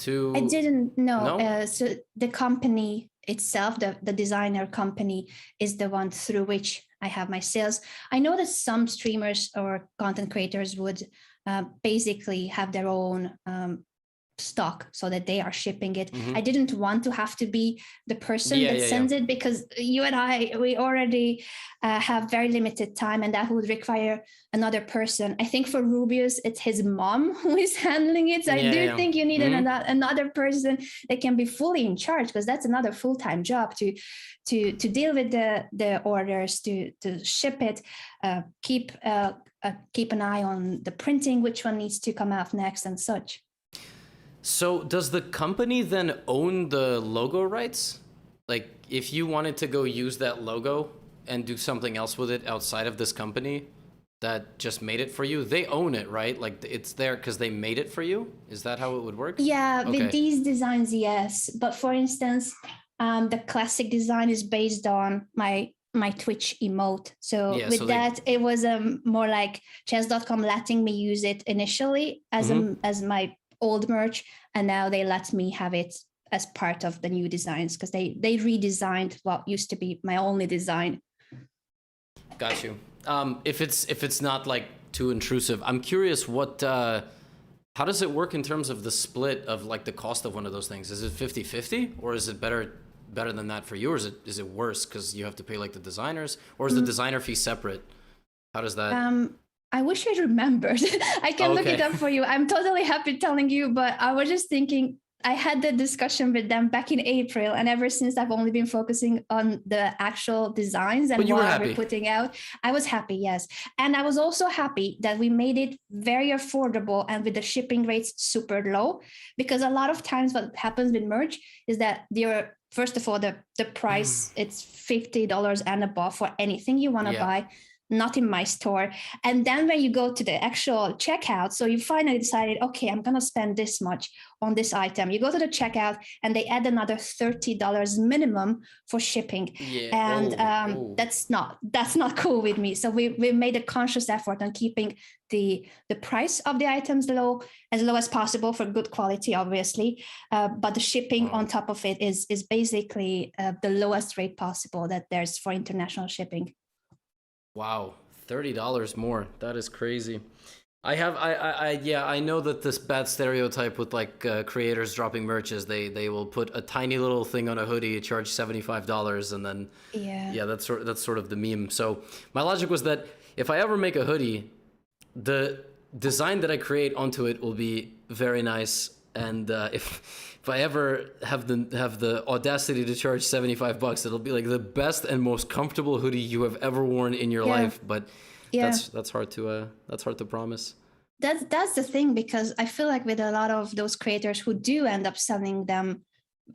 to? I didn't know. No? So the company itself, the designer company, is the one through which I have my sales. I know that some streamers or content creators would basically have their own stock so that they are shipping it. I didn't want to have to be the person that sends it, because you and we already have very limited time, and that would require another person. I think for Rubius, it's his mom who is handling it. So I do think you need another person that can be fully in charge, because that's another full-time job to deal with the orders, to ship it, keep an eye on the printing, which one needs to come out next and such. So does the company then own the logo rights? Like, if you wanted to go use that logo and do something else with it outside of this company that just made it for you, they own it, right? Like, it's there because they made it for you? Is that how it would work? Yeah, okay. With these designs, yes. But for instance, the classic design is based on my Twitch emote. So it was more like chess.com letting me use it initially as my old merch, and now they let me have it as part of the new designs, because they redesigned what used to be my only design. Got you. If it's not like too intrusive, I'm curious what how does it work in terms of the split of like the cost of one of those things? Is it 50-50, or is it better than that for you, or is it worse because you have to pay like the designers, or is the designer fee separate? How does that? I wish I remembered. I can look it up for you. I'm totally happy telling you, but I was just thinking, I had the discussion with them back in April, and ever since I've only been focusing on the actual designs and what we're putting out. I was happy, yes. And I was also happy that we made it very affordable and with the shipping rates super low, because a lot of times what happens with merch is that first of all, the price, it's $50 and above for anything you want to buy. Not in my store. And then when you go to the actual checkout, so you finally decided, okay, I'm going to spend this much on this item. You go to the checkout and they add another $30 minimum for shipping. And that's not cool with me. So we made a conscious effort on keeping the price of the items as low as possible for good quality, obviously. But the shipping on top of it is basically the lowest rate possible that there's for international shipping. Wow, $30 more. That is crazy. I know that this bad stereotype with like creators dropping merch is they will put a tiny little thing on a hoodie, charge $75, and then that's sort of the meme. So my logic was that if I ever make a hoodie, the design that I create onto it will be very nice, and if I ever have the audacity to charge $75, it'll be like the best and most comfortable hoodie you have ever worn in your life. But that's hard to promise. That's the thing, because I feel like with a lot of those creators who do end up selling them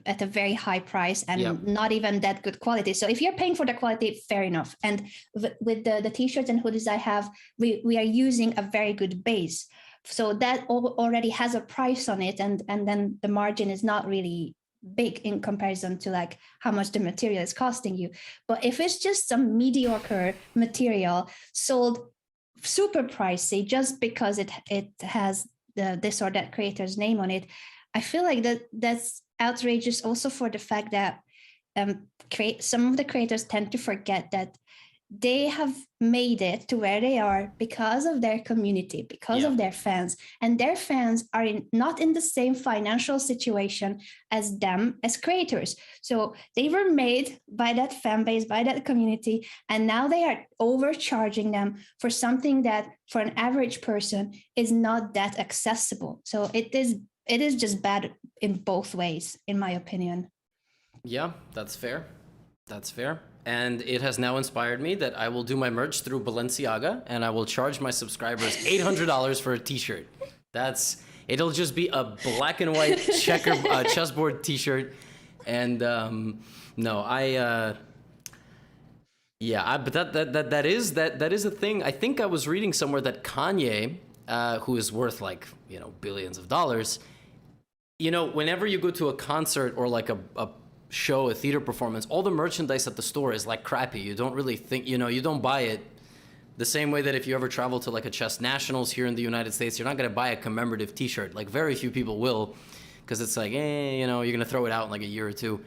at a very high price and Yep. not even that good quality. So if you're paying for the quality, fair enough. And with the t-shirts and hoodies I have, we are using a very good base. So that already has a price on it. And then the margin is not really big in comparison to like how much the material is costing you. But if it's just some mediocre material sold super pricey just because it has this or that creator's name on it, I feel like that's outrageous also for the fact that some of the creators tend to forget that they have made it to where they are because of their community, because of their fans, and their fans are not in the same financial situation as them as creators. So they were made by that fan base, by that community, and now they are overcharging them for something that for an average person is not that accessible. So it is just bad in both ways, in my opinion. Yeah, that's fair. That's fair. And it has now inspired me that I will do my merch through Balenciaga, and I will charge my subscribers $800 for a t-shirt. It'll just be a black and white chessboard t-shirt. And but that is a thing. I think I was reading somewhere that Kanye, who is worth like, billions of dollars, whenever you go to a concert or like a show, a theater performance, all the merchandise at the store is like crappy. You don't really think, you don't buy it the same way that if you ever travel to like a chess nationals here in the United States, you're not going to buy a commemorative t-shirt. Like very few people will, because it's like, you're going to throw it out in like a year or two.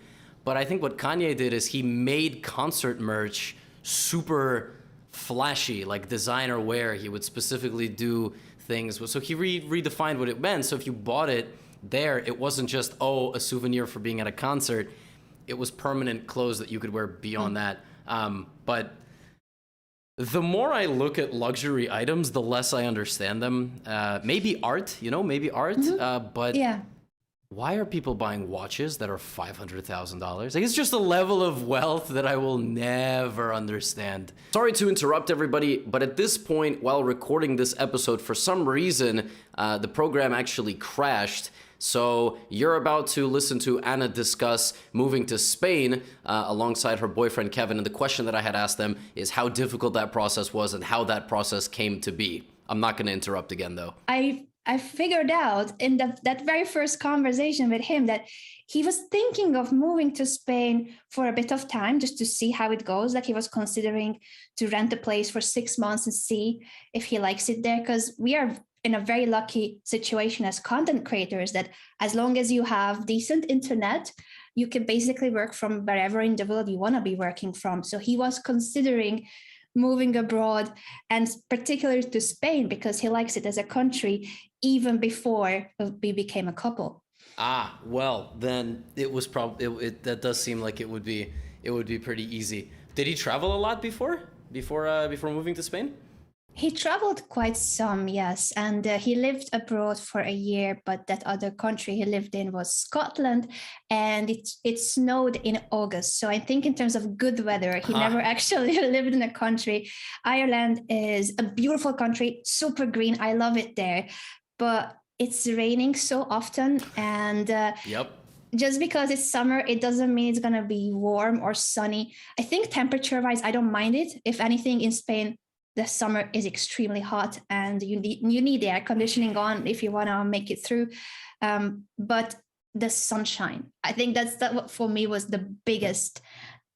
But I think what Kanye did is he made concert merch super flashy, like designer wear. He would specifically do things. So he redefined what it meant. So if you bought it there, it wasn't just, a souvenir for being at a concert. It was permanent clothes that you could wear beyond that. But the more I look at luxury items, the less I understand them. Maybe art, but Yeah. why are people buying watches that are $500,000? Like, it's just a level of wealth that I will never understand. Sorry to interrupt everybody, but at this point, while recording this episode, for some reason, the program actually crashed. So you're about to listen to Anna discuss moving to Spain alongside her boyfriend, Kevin. And the question that I had asked them is how difficult that process was and how that process came to be. I'm not going to interrupt again, though. I figured out in that very first conversation with him that he was thinking of moving to Spain for a bit of time just to see how it goes. Like he was considering to rent a place for 6 months and see if he likes it there, because we are in a very lucky situation as content creators that as long as you have decent internet, you can basically work from wherever in the world you want to be working from. So he was considering moving abroad, and particularly to Spain, because he likes it as a country even before we became a couple. Well, then it was probably that does seem like it would be pretty easy. Did he travel a lot before moving to Spain? He traveled quite some, yes, and he lived abroad for a year, but that other country he lived in was Scotland, and it snowed in August. So I think in terms of good weather, he never actually lived in a country. Ireland is a beautiful country, super green. I love it there, but it's raining so often, and just because it's summer, it doesn't mean it's going to be warm or sunny. I think temperature-wise, I don't mind it. If anything, in Spain, the summer is extremely hot and you need the air conditioning on if you want to make it through. But the sunshine, I think that what for me was the biggest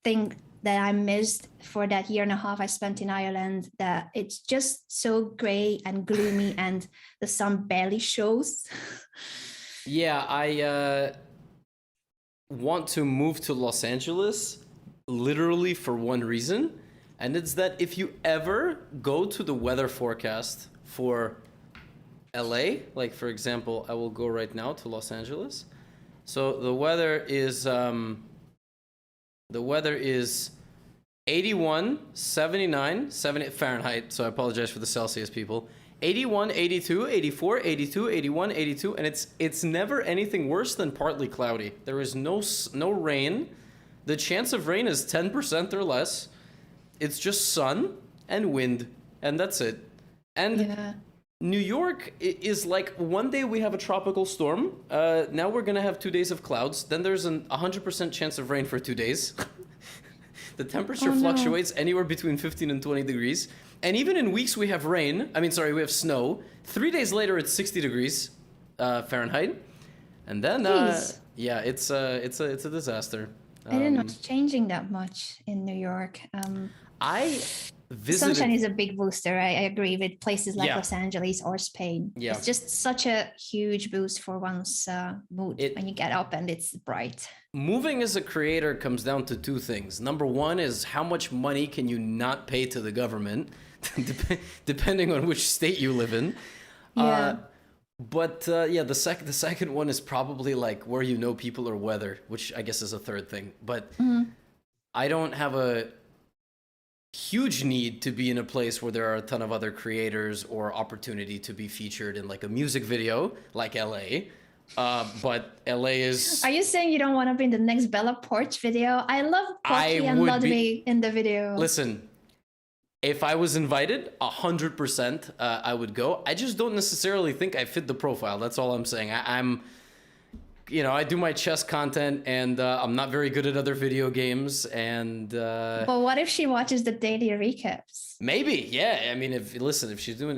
thing that I missed for that year and a half I spent in Ireland, that it's just so gray and gloomy and the sun barely shows. Yeah, I want to move to Los Angeles literally for one reason. And it's that if you ever go to the weather forecast for LA, like for example, I will go right now to Los Angeles. So the weather is 81, 79, 70 Fahrenheit. So I apologize for the Celsius people. 81, 82, 84, 82, 81, 82, and it's never anything worse than partly cloudy. There is no rain. The chance of rain is 10% or less. It's just sun and wind, and that's it. And New York is like one day we have a tropical storm. Now we're gonna have 2 days of clouds. Then there's a 100% chance of rain for 2 days. The temperature fluctuates anywhere between 15 and 20 degrees. And even in weeks we have rain. We have snow. 3 days later it's 60 degrees Fahrenheit. And then it's a disaster. I didn't know it's changing that much in New York. I visited. Sunshine is a big booster. I agree with places like Los Angeles or Spain. Yeah. It's just such a huge boost for one's mood when you get up and it's bright. Moving as a creator comes down to two things. Number one is how much money can you not pay to the government, depending on which state you live in. Yeah. The second one is probably like where you know people or weather, which I guess is a third thing. But I don't have a huge need to be in a place where there are a ton of other creators or opportunity to be featured in like a music video like LA. But LA is... Are you saying you don't want to be in the next Bella Porch video? I love Pocky and Ludwig in the video. Listen, if I was invited, 100% I would go. I just don't necessarily think I fit the profile. That's all I'm saying. I do my chess content, and I'm not very good at other video games. And but what if she watches the daily recaps? Maybe, yeah. I mean, if she's doing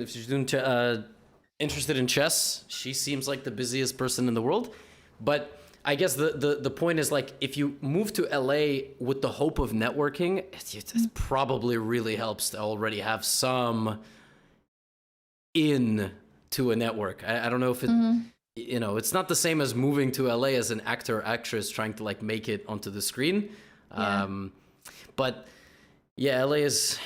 interested in chess, she seems like the busiest person in the world. But I guess the point is, like, if you move to LA with the hope of networking, it probably really helps to already have some in to a network. I don't know if it, it's not the same as moving to LA as an actor or actress trying to like make it onto the screen. Yeah. But yeah, LA is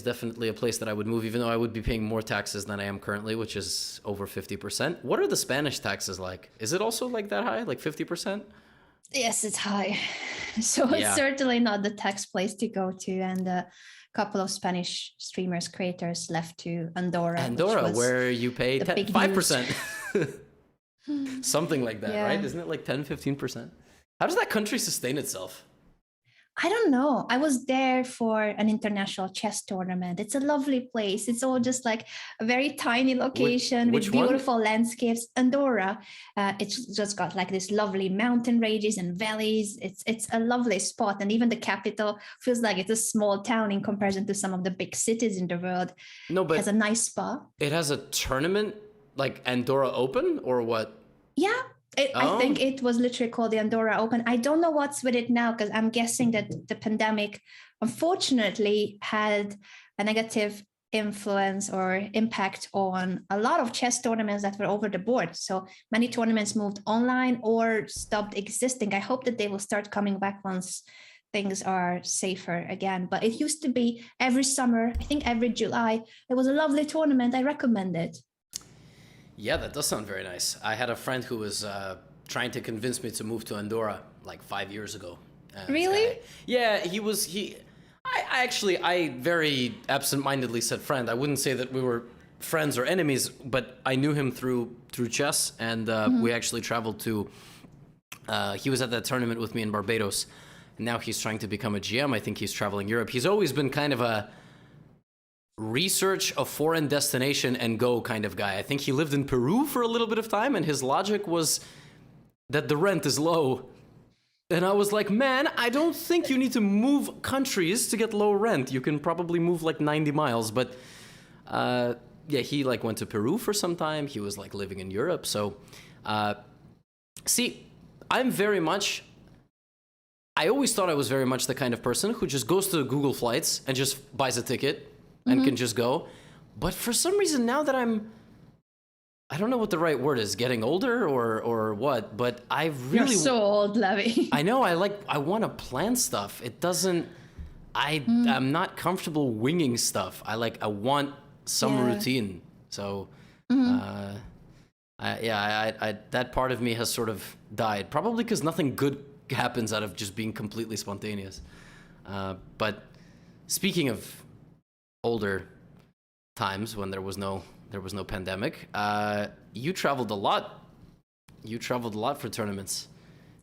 definitely a place that I would move, even though I would be paying more taxes than I am currently, which is over 50%. What are the Spanish taxes like? Is it also like that high, like 50%? Yes, it's high. So it's certainly not the tax place to go to. And a couple of Spanish streamers, creators left to Andorra. Where you pay 5%. Something like that, right? Isn't it like 10, 15%? How does that country sustain itself? I don't know. I was there for an international chess tournament. It's a lovely place. It's all just like a very tiny location with beautiful landscapes. Andorra, it's just got like this lovely mountain ranges and valleys. It's a lovely spot. And even the capital feels like it's a small town in comparison to some of the big cities in the world. No, but it has a nice spa. It has a tournament like Andorra Open or what? Yeah. I think it was literally called the Andorra Open. I don't know what's with it now, because I'm guessing that the pandemic, unfortunately, had a negative influence or impact on a lot of chess tournaments that were over the board. So many tournaments moved online or stopped existing. I hope that they will start coming back once things are safer again. But it used to be every summer, I think every July. It was a lovely tournament. I recommend it. Yeah, that does sound very nice. I had a friend who was trying to convince me to move to Andorra like 5 years ago. Really? I very absentmindedly said friend. I wouldn't say that we were friends or enemies, but I knew him through chess, and we actually traveled to... he was at that tournament with me in Barbados, and now he's trying to become a GM. I think he's traveling Europe. He's always been kind of a research a foreign destination and go kind of guy. I think he lived in Peru for a little bit of time, and his logic was that the rent is low. And I was like, man, I don't think you need to move countries to get low rent. You can probably move like 90 miles. But he like went to Peru for some time. He was like living in Europe. So see, I always thought I was very much the kind of person who just goes to Google Flights and just buys a ticket and can just go. But for some reason, now that I don't know what the right word is, getting older or what, but I really... You're so old, Levy. I know, I want to plan stuff. It doesn't... I'm not comfortable winging stuff. I want some routine. So, that part of me has sort of died. Probably because nothing good happens out of just being completely spontaneous. But speaking of older times when there was no pandemic, you traveled a lot. You traveled a lot for tournaments.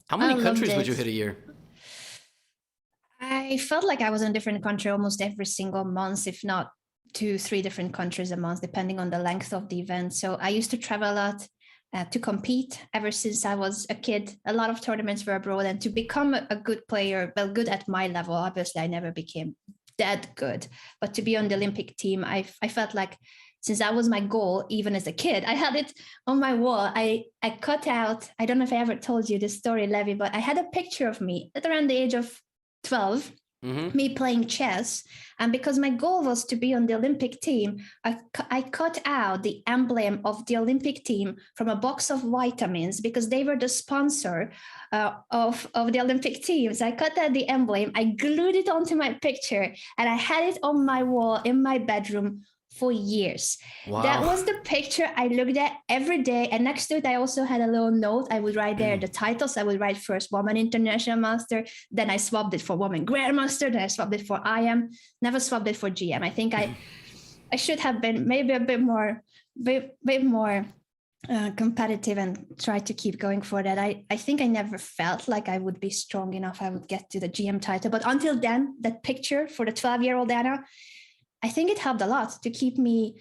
How many countries would you hit a year? I felt like I was in a different country almost every single month, if not 2-3 different countries a month, depending on the length of the event. So I used to travel a lot to compete ever since I was a kid. A lot of tournaments were abroad, and to become a good player, well, good at my level. Obviously, I never became that good, but to be on the Olympic team, I felt like, since that was my goal, even as a kid, I had it on my wall. I cut out, I don't know if I ever told you this story, Levy, but I had a picture of me at around the age of 12, me playing chess. And because my goal was to be on the Olympic team, I cut out the emblem of the Olympic team from a box of vitamins, because they were the sponsor of the Olympic team. So I cut out the emblem, I glued it onto my picture, and I had it on my wall in my bedroom for years. Wow. That was the picture I looked at every day. And next to it, I also had a little note. I would write there the titles. I would write first Woman International Master. Then I swapped it for Woman Grandmaster. Then I swapped it for IM. Never swapped it for GM. I think I should have been maybe a bit more competitive and try to keep going for that. I think I never felt like I would be strong enough. I would get to the GM title. But until then, that picture for the 12-year-old Anna, I think it helped a lot to keep me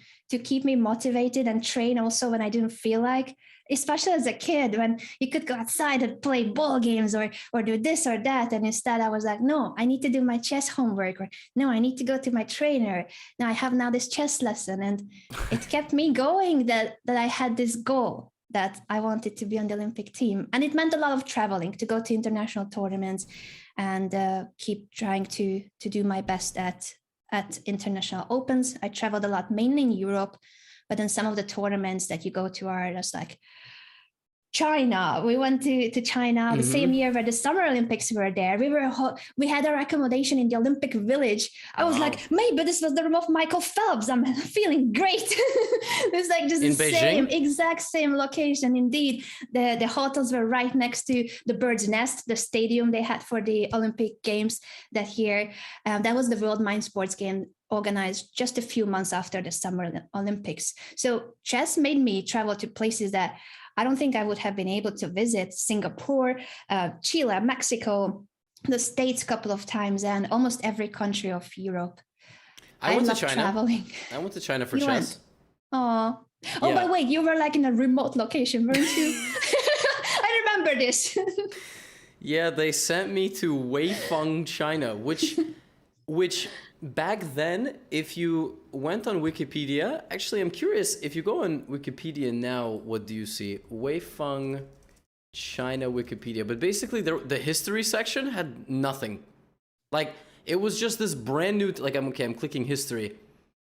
motivated and train also when I didn't feel like, especially as a kid, when you could go outside and play ball games or do this or that. And instead I was like, no, I need to do my chess homework, or no, I need to go to my trainer. Now I have this chess lesson. And it kept me going that I had this goal that I wanted to be on the Olympic team. And it meant a lot of traveling, to go to international tournaments and keep trying to do my best at international opens. I traveled a lot, mainly in Europe, but then some of the tournaments that you go to are just like China. We went to China the same year where the Summer Olympics were there. We had our accommodation in the Olympic Village. I was like, maybe this was the room of Michael Phelps. I'm feeling great. It's like just the exact same location. Indeed, the hotels were right next to the Bird's Nest, the stadium they had for the Olympic Games that year. That was the World Mind Sports Game, organized just a few months after the Summer Olympics. So chess made me travel to places that I don't think I would have been able to visit: Singapore, Chile, Mexico, the States a couple of times, and almost every country of Europe. I went to China. Traveling. I went to China for chess. Oh, yeah. But wait, you were like in a remote location, weren't you? I remember this. Yeah, they sent me to Weifang, China, which back then, if you went on Wikipedia, actually, I'm curious, if you go on Wikipedia now, what do you see? Weifang, China, Wikipedia. But basically, the history section had nothing. Like, it was just this brand new, I'm clicking history.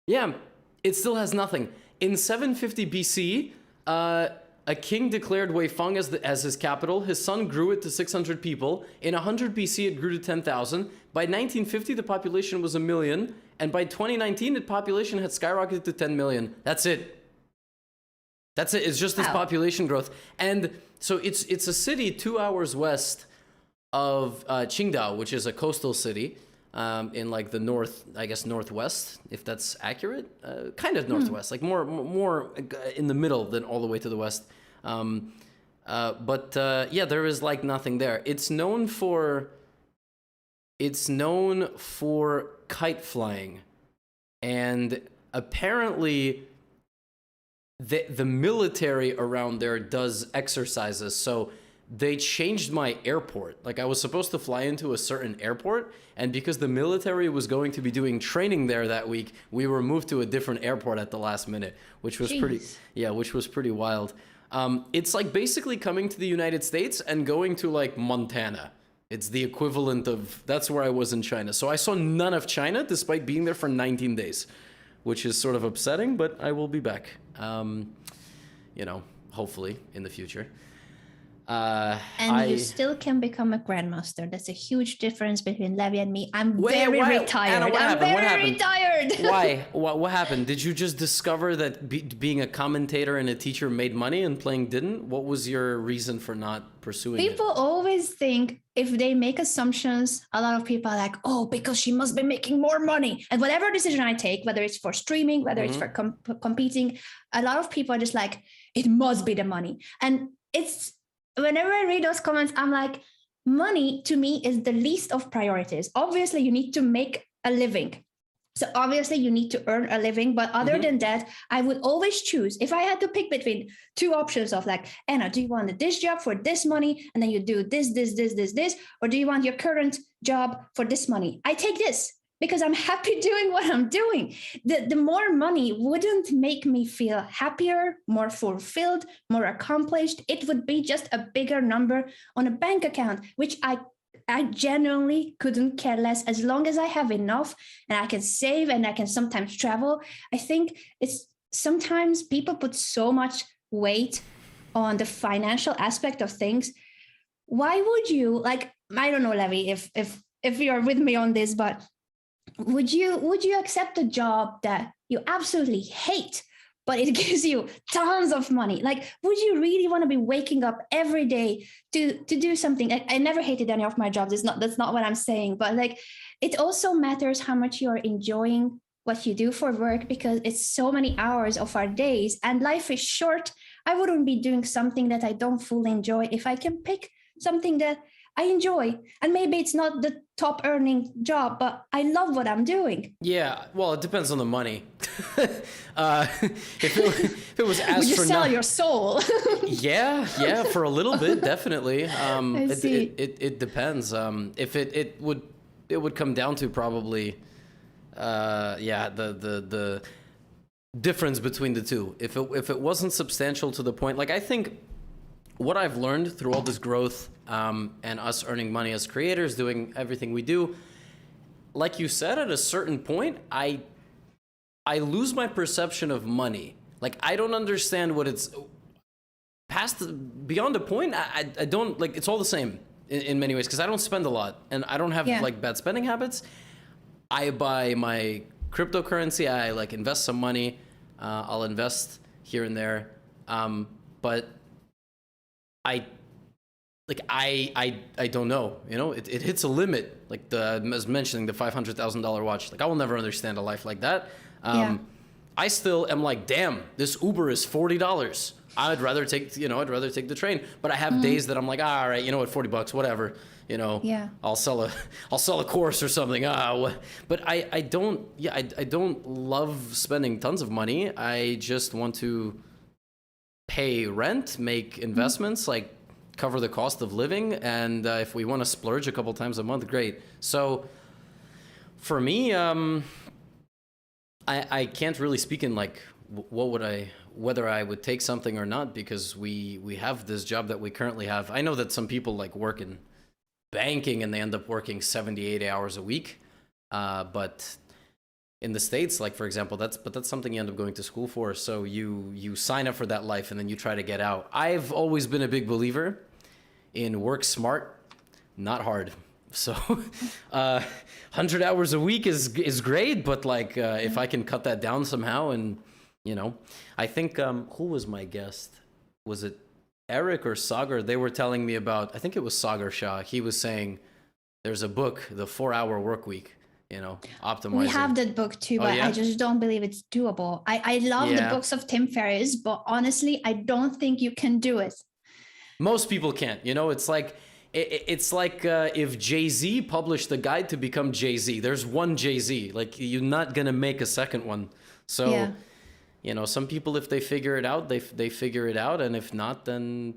Yeah, it still has nothing. In 750 BC, a king declared Weifang as his capital. His son grew it to 600 people. In 100 BC, it grew to 10,000. By 1950, the population was 1 million. And by 2019, the population had skyrocketed to 10 million. That's it. It's just this population growth. And so it's a city 2 hours west of Qingdao, which is a coastal city in like the northwest, if that's accurate. Kind of northwest, like more in the middle than all the way to the west. But there is like nothing there. It's known for kite flying, and apparently the military around there does exercises. So they changed my airport. Like, I was supposed to fly into a certain airport, and because the military was going to be doing training there that week, we were moved to a different airport at the last minute, which was pretty wild. It's like basically coming to the United States and going to like Montana. It's the equivalent of, that's where I was in China. So I saw none of China despite being there for 19 days, which is sort of upsetting, but I will be back, hopefully in the future. You still can become a grandmaster. That's a huge difference between Levy and me. I'm very retired. Anna, I'm very retired. Why? What happened? Did you just discover that being a commentator and a teacher made money and playing didn't? What was your reason for not pursuing it? People always think, if they make assumptions, a lot of people are like, oh, because she must be making more money. And whatever decision I take, whether it's for streaming, whether it's for competing, a lot of people are just like, it must be the money. And whenever I read those comments, I'm like, money to me is the least of priorities. Obviously, you need to make a living. So obviously you need to earn a living. But other than that, I would always choose, if I had to pick between two options of like, Anna, do you want this job for this money? And then you do this, or do you want your current job for this money? I take this because I'm happy doing what I'm doing. The more money wouldn't make me feel happier, more fulfilled, more accomplished. It would be just a bigger number on a bank account, which I genuinely couldn't care less as long as I have enough and I can save and I can sometimes travel. I think it's sometimes people put so much weight on the financial aspect of things. Why would you, like, I don't know, Levy, if you're with me on this, but would you accept a job that you absolutely hate, but it gives you tons of money? Like, would you really want to be waking up every day to do something? I never hated any of my jobs. That's not what I'm saying. But like, it also matters how much you're enjoying what you do for work, because it's so many hours of our days and life is short. I wouldn't be doing something that I don't fully enjoy if I can pick something that I enjoy. And maybe it's not the top earning job, but I love what I'm doing. Yeah, well, it depends on the money. If it was asked would you for sell your soul? yeah, for a little bit, definitely. I see. It depends. If it would come down to probably, the difference between the two. If it wasn't substantial to the point, like I think what I've learned through all this growth and us earning money as creators, doing everything we do, like you said, at a certain point, I lose my perception of money. Like, I don't understand what it's beyond a point. I don't, like, it's all the same in many ways, because I don't spend a lot and I don't have like bad spending habits. I buy my cryptocurrency, I like invest some money, I'll invest here and there, but I don't know, it hits a limit. Like I was mentioning the $500,000 watch. Like I will never understand a life like that. I still am like, damn, this Uber is $40. I'd rather take the train. But I have days that I'm like, all right, $40, whatever. I'll sell a course or something. But I don't love spending tons of money. I just want to pay rent, make investments, like cover the cost of living, and if we want to splurge a couple times a month, great. So for me, I can't really speak in like whether I would take something or not, because we have this job that we currently have. I know that some people like work in banking and they end up working 70, 80 hours a week, but in the States, like for example, that's something you end up going to school for. So you sign up for that life and then you try to get out. I've always been a big believer in work smart, not hard. So 100 hours a week is great, but like if I can cut that down somehow, and I think who was my guest? Was it Eric or Sagar? They were telling me about, I think it was Sagar Shah. He was saying there's a book, The 4-Hour Work Week. Optimizing. We have that book too, but I just don't believe it's doable. I love the books of Tim Ferriss, but honestly, I don't think you can do it. Most people can't. It's like if Jay-Z published the guide to become Jay-Z. There's one Jay-Z. Like, you're not gonna make a second one. So, some people, if they figure it out, they figure it out, and if not, then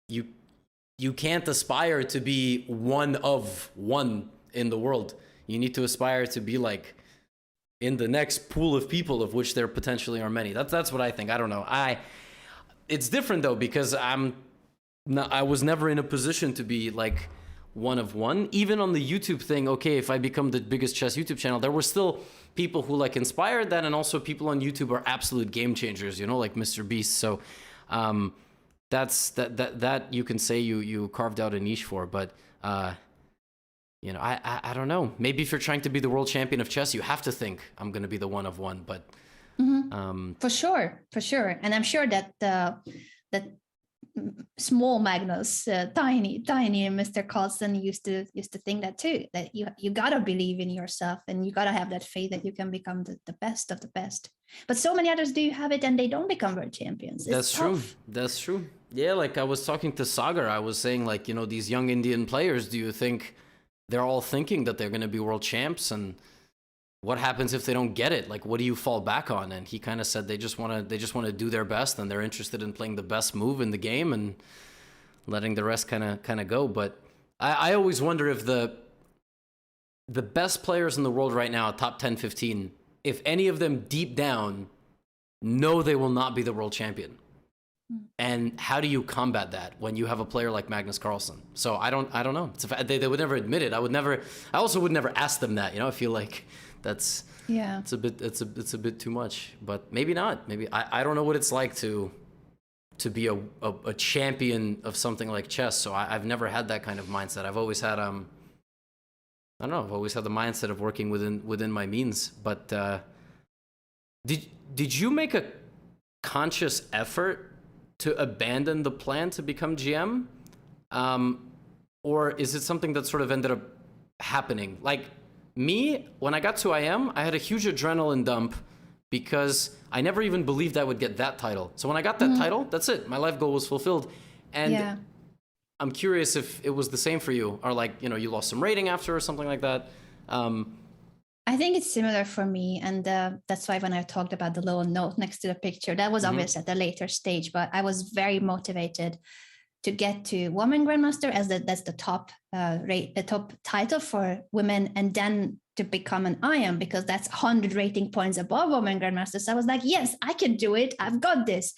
you can't aspire to be one of one in the world. You need to aspire to be like in the next pool of people, of which there potentially are many. That's what I think. I don't know. It's different though, because I was never in a position to be like one of one. Even on the YouTube thing, okay, if I become the biggest chess YouTube channel, there were still people who like inspired that, and also people on YouTube are absolute game changers, like Mr. Beast. So that's that you can say you carved out a niche for, but I don't know. Maybe if you're trying to be the world champion of chess, you have to think I'm going to be the one of one. But for sure, and I'm sure that that small Magnus, tiny Mr. Carlson used to think that too. That you gotta believe in yourself, and you gotta have that faith that you can become the best of the best. But so many others do have it, and they don't become world champions. It's tough. That's true. Yeah, like I was talking to Sagar, I was saying like these young Indian players. Do you think they're all thinking that they're going to be world champs? And what happens if they don't get it? Like, what do you fall back on? And he kind of said they just want to do their best, and they're interested in playing the best move in the game and letting the rest kind of go. But I always wonder if the best players in the world right now, top 10, 15, if any of them deep down know they will not be the world champion. And how do you combat that when you have a player like Magnus Carlsen? So I don't know. They would never admit it. I also would never ask them that. I feel like it's a bit too much, but maybe not. Maybe I don't know what it's like to be a champion of something like chess. So I've never had that kind of mindset. I've always had I don't know. I've always had the mindset of working within my means. But did you make a conscious effort to abandon the plan to become GM? Or is it something that sort of ended up happening? Like me, when I got to IM, I had a huge adrenaline dump because I never even believed I would get that title. So when I got that title, that's it. My life goal was fulfilled. And I'm curious if it was the same for you, or like, you lost some rating after or something like that. I think it's similar for me. And that's why when I talked about the little note next to the picture, that was obvious at a later stage, but I was very motivated to get to Women Grandmaster that's the top the top title for women, and then to become an IM, because that's 100 rating points above Women Grandmaster. So I was like, yes, I can do it. I've got this.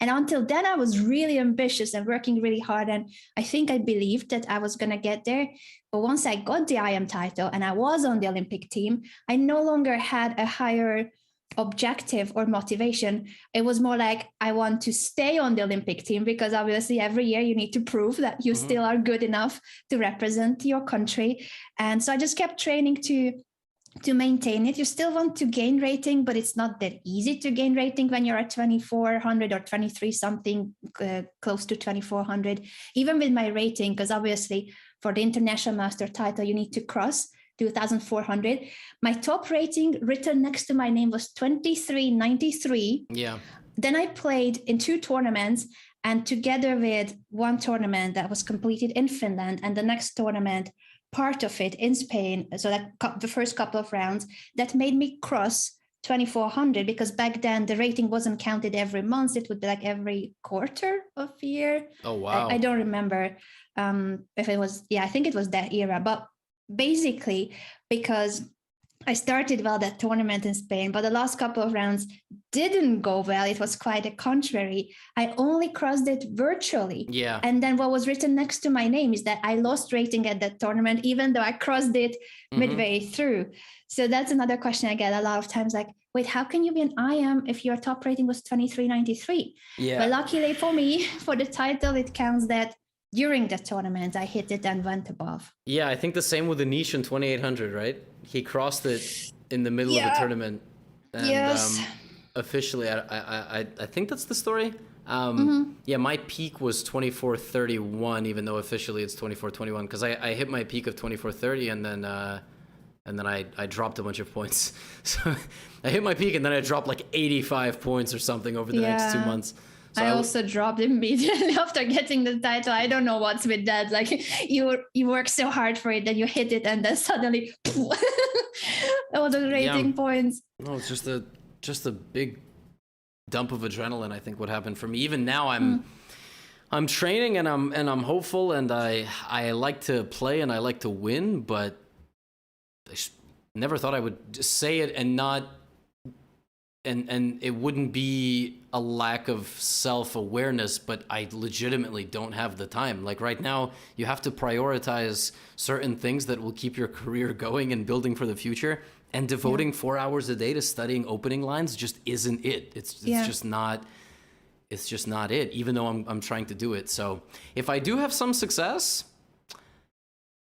And until then, I was really ambitious and working really hard. And I think I believed that I was going to get there. But once I got the IM title and I was on the Olympic team, I no longer had a higher objective or motivation. It was more like, I want to stay on the Olympic team, because obviously every year you need to prove that you still are good enough to represent your country. And so I just kept training to maintain it. You still want to gain rating, but it's not that easy to gain rating when you're at 2400 or 23 something, close to 2400, even with my rating, because obviously for the international master title, you need to cross 2,400. My top rating written next to my name was 2393. Yeah. Then I played in 2 tournaments, and together with one tournament that was completed in Finland and the next tournament, part of it in Spain, so that the first couple of rounds, that made me cross 2,400, because back then the rating wasn't counted every month. It would be like every quarter of year. Oh, wow. I don't remember if it was, I think it was that era. But basically, because I started well that tournament in Spain, but the last couple of rounds didn't go well. It was quite a contrary. I only crossed it virtually. Yeah. And then what was written next to my name is that I lost rating at that tournament, even though I crossed it midway through. So that's another question I get a lot of times, like, wait, how can you be an IM if your top rating was 2393? Yeah. But luckily for me, for the title, it counts that during the tournament, I hit it and went above. Yeah, I think the same with Anish in 2800, right? He crossed it in the middle of the tournament. And, yes. Officially, I think that's the story. Yeah, my peak was 2431, even though officially it's 2421, because I hit my peak of 2430, and then I dropped a bunch of points. So I hit my peak, and then I dropped like 85 points or something over the next 2 months. So I also dropped immediately after getting the title. I don't know what's with that. Like, you work so hard for it, then you hit it, and then suddenly all the rating points. No, it's just a big dump of adrenaline. I think what happened for me. Even now, I'm training and I'm hopeful, and I like to play and I like to win, but I never thought I would just say it and not. And it wouldn't be a lack of self-awareness, but I legitimately don't have the time. Like right now, you have to prioritize certain things that will keep your career going and building for the future. And devoting 4 hours a day to studying opening lines just isn't it. It's just not. It's just not it. Even though I'm trying to do it. So if I do have some success,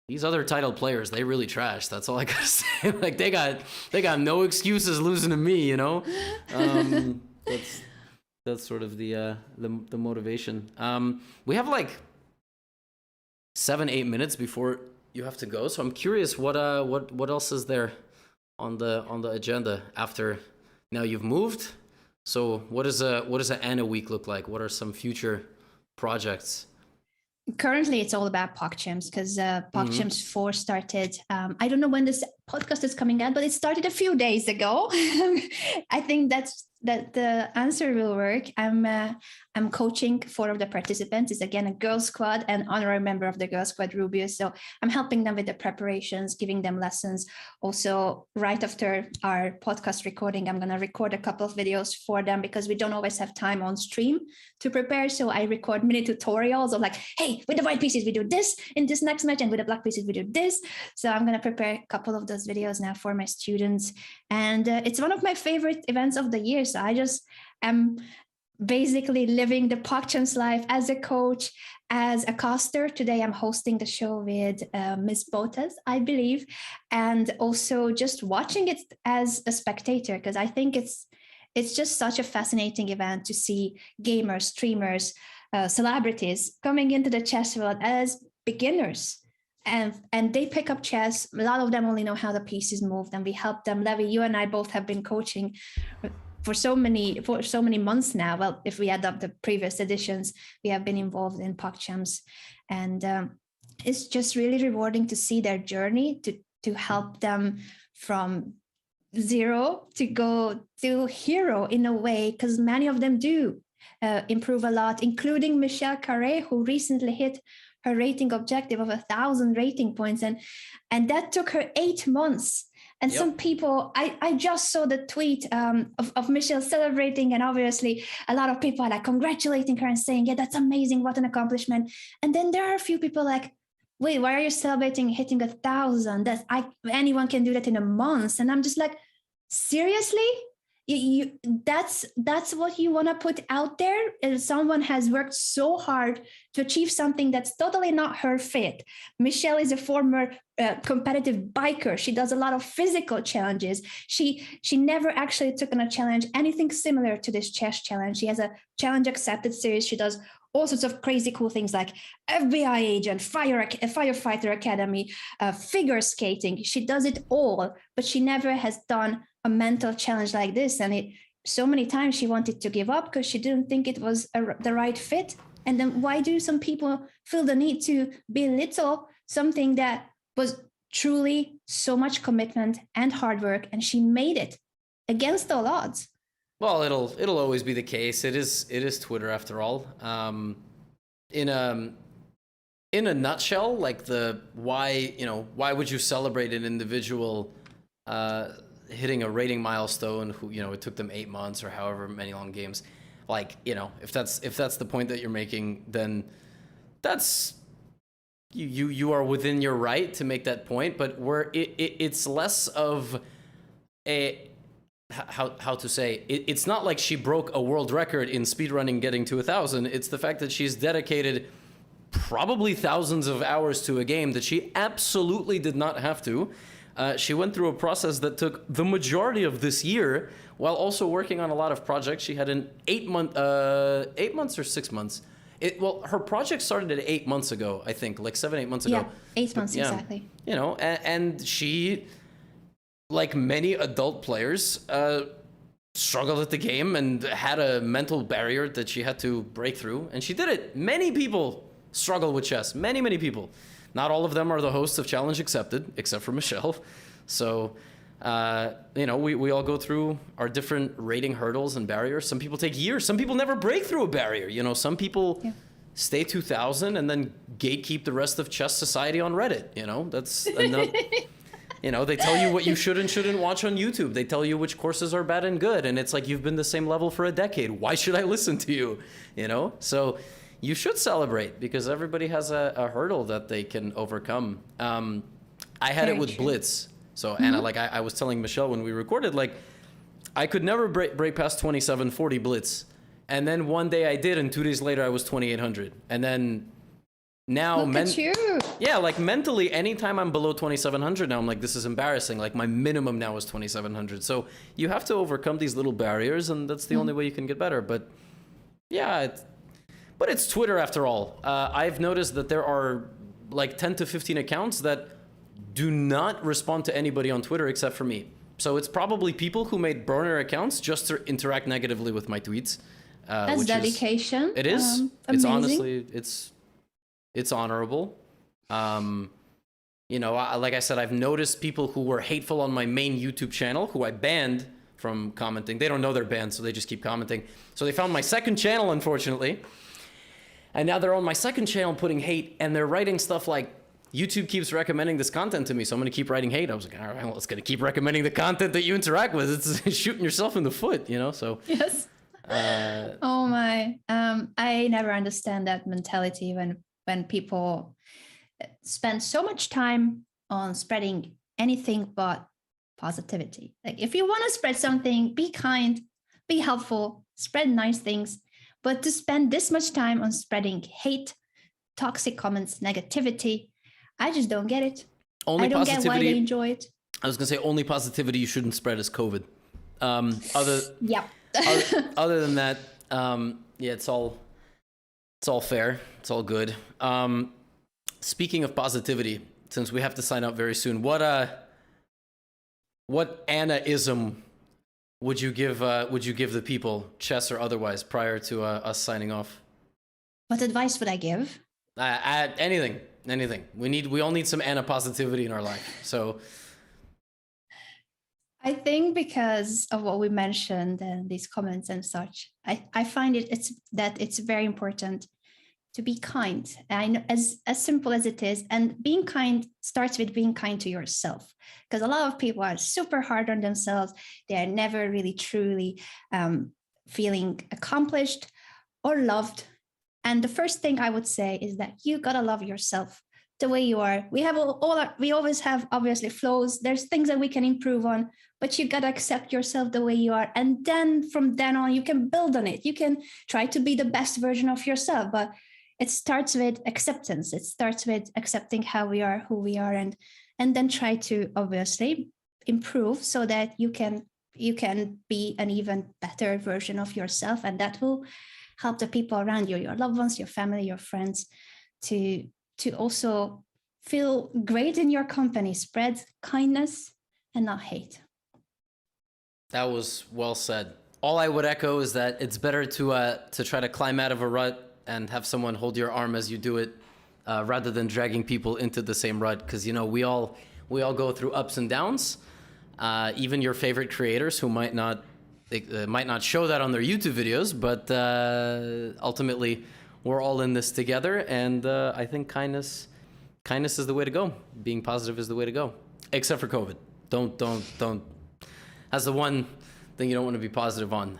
these other titled players, they really trash. That's all I gotta say. Like they got no excuses losing to me, you know. That's sort of the motivation. We have like 7-8 minutes before you have to go, so I'm curious what else is there on the agenda after now you've moved. So what does an Anna week look like? What are some future projects? Currently, it's all about PogChamps because PogChamps 4 started. I don't know when this podcast is coming out, but it started a few days ago. I think that the answer will work. I'm coaching 4 of the participants. It's again a girl squad and honorary member of the girl squad, Rubius. So I'm helping them with the preparations, giving them lessons. Also, right after our podcast recording, I'm going to record a couple of videos for them because we don't always have time on stream to prepare. So I record mini tutorials of like, hey, with the white pieces, we do this in this next match, and with the black pieces, we do this. So I'm going to prepare a couple of those videos now for my students. And it's one of my favorite events of the year. So I just am basically living the PogChamps life as a coach, as a caster. Today I'm hosting the show with Miss Botas, I believe, and also just watching it as a spectator, because I think it's just such a fascinating event to see gamers, streamers, celebrities coming into the chess world as beginners. And they pick up chess. A lot of them only know how the pieces move, and we help them. Levy, you and I both have been coaching for so many months now. Well, if we add up the previous editions, we have been involved in PogChamps, and it's just really rewarding to see their journey, to help them from zero to go to hero in a way, because many of them do improve a lot, including Michelle Carre, who recently hit her rating objective of 1,000 rating points, and that took her 8 months. And some people, I just saw the tweet of Michelle celebrating, and obviously a lot of people are like congratulating her and saying, yeah, that's amazing, what an accomplishment. And then there are a few people like, wait, why are you celebrating hitting 1,000? Anyone can do that in a month. And I'm just like, seriously? That's what you want to put out there? If someone has worked so hard to achieve something that's totally not her fit. Michelle is a former competitive biker. She does a lot of physical challenges. She never actually took on a challenge, anything similar to this chess challenge. She has a challenge accepted series. She does all sorts of crazy cool things like FBI agent, firefighter academy, figure skating. She does it all, but she never has done a mental challenge like this. And so many times she wanted to give up because she didn't think it was the right fit. And then why do some people feel the need to belittle something that was truly so much commitment and hard work, and she made it against all odds? Well, it'll always be the case. It is Twitter after all. In a nutshell, like why would you celebrate an individual hitting a rating milestone who, it took them 8 months or however many long games? Like, if that's the point that you're making, then that's you are within your right to make that point. But it's less of a how to say it's not like she broke a world record in speedrunning getting to 1,000. It's the fact that she's dedicated probably thousands of hours to a game that she absolutely did not have to. She went through a process that took the majority of this year while also working on a lot of projects. She had an 8 months or 6 months. Her project started at 8 months ago, I think, like 7-8 months ago. Yeah, 8 months, exactly. And she, like many adult players, struggled at the game and had a mental barrier that she had to break through. And she did it. Many people struggle with chess. Many, many people. Not all of them are the hosts of Challenge Accepted, except for Michelle. So, we all go through our different rating hurdles and barriers. Some people take years. Some people never break through a barrier. Some people stay 2,000 and then gatekeep the rest of chess society on Reddit. That's enough. They tell you what you should and shouldn't watch on YouTube. They tell you which courses are bad and good. And it's like, you've been the same level for a decade. Why should I listen to you? So you should celebrate, because everybody has a hurdle that they can overcome. I had it with Blitz. So, Anna, like I was telling Michelle when we recorded, like I could never break past 2740 Blitz. And then one day I did, and 2 days later I was 2800. And then now... Look at you! Yeah, like mentally, anytime I'm below 2700 now, I'm like, this is embarrassing. Like my minimum now is 2700. So you have to overcome these little barriers, and that's the only way you can get better. But yeah, but it's Twitter after all. I've noticed that there are like 10 to 15 accounts that do not respond to anybody on Twitter except for me. So it's probably people who made burner accounts just to interact negatively with my tweets. That's dedication. It is. Amazing. It's honestly, it's It's honorable. You know, like I said, I've noticed people who were hateful on my main YouTube channel, who I banned from commenting. They don't know they're banned, so they just keep commenting. So they found my second channel, unfortunately. And now they're on my second channel putting hate, and they're writing stuff like, YouTube keeps recommending this content to me, so I'm going to keep writing hate. I was like, all right, well, it's going to keep recommending the content that you interact with. It's shooting yourself in the foot, you know? So Yes. Oh my. I never understand that mentality when people spend so much time on spreading anything but positivity. Like, if you want to spread something, be kind, be helpful, spread nice things. But to spend this much time on spreading hate, toxic comments, negativity, I just don't get it. Only I don't get why positivity- they enjoy it. I was going to say, only positivity you shouldn't spread is COVID. Yep. Other than that, yeah, it's all fair. It's all good. Speaking of positivity, since we have to sign up very soon, what Anna-ism would you give the people, chess or otherwise, prior to us signing off? What advice would I give? Anything. We all need some Anna positivity in our life. So I think because of what we mentioned and these comments and such, I find it's very important to be kind. I know, as simple as it is, and being kind starts with being kind to yourself, because a lot of people are super hard on themselves. They are never really truly feeling accomplished or loved. And the first thing I would say is that you gotta love yourself the way you are. We always have obviously flaws. There's things that we can improve on, but you gotta accept yourself the way you are. And then from then on, you can build on it. You can try to be the best version of yourself, but it starts with acceptance. It starts with accepting how we are, who we are, and then try to obviously improve so that you can be an even better version of yourself, and that will help the people around you, your loved ones, your family, your friends, to also feel great in your company. Spread kindness and not hate. that was well said. All I would echo is that it's better to try to climb out of a rut and have someone hold your arm as you do it, rather than dragging people into the same rut. Because, you know, we all go through ups and downs. Even your favorite creators who might not show that on their YouTube videos, but ultimately we're all in this together. And I think kindness is the way to go. Being positive is the way to go, except for COVID. Don't. That's the one thing you don't want to be positive on.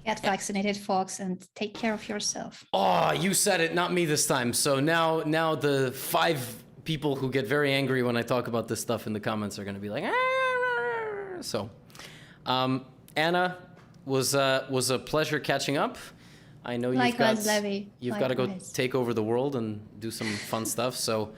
Get vaccinated, folks, and take care of yourself. Oh, you said it, not me this time. So now the 5 people who get very angry when I talk about this stuff in the comments are going to be like, ah. So, Anna, was a pleasure catching up. I know you've Likewise, Levy. You've got to go take over the world and do some fun stuff. So,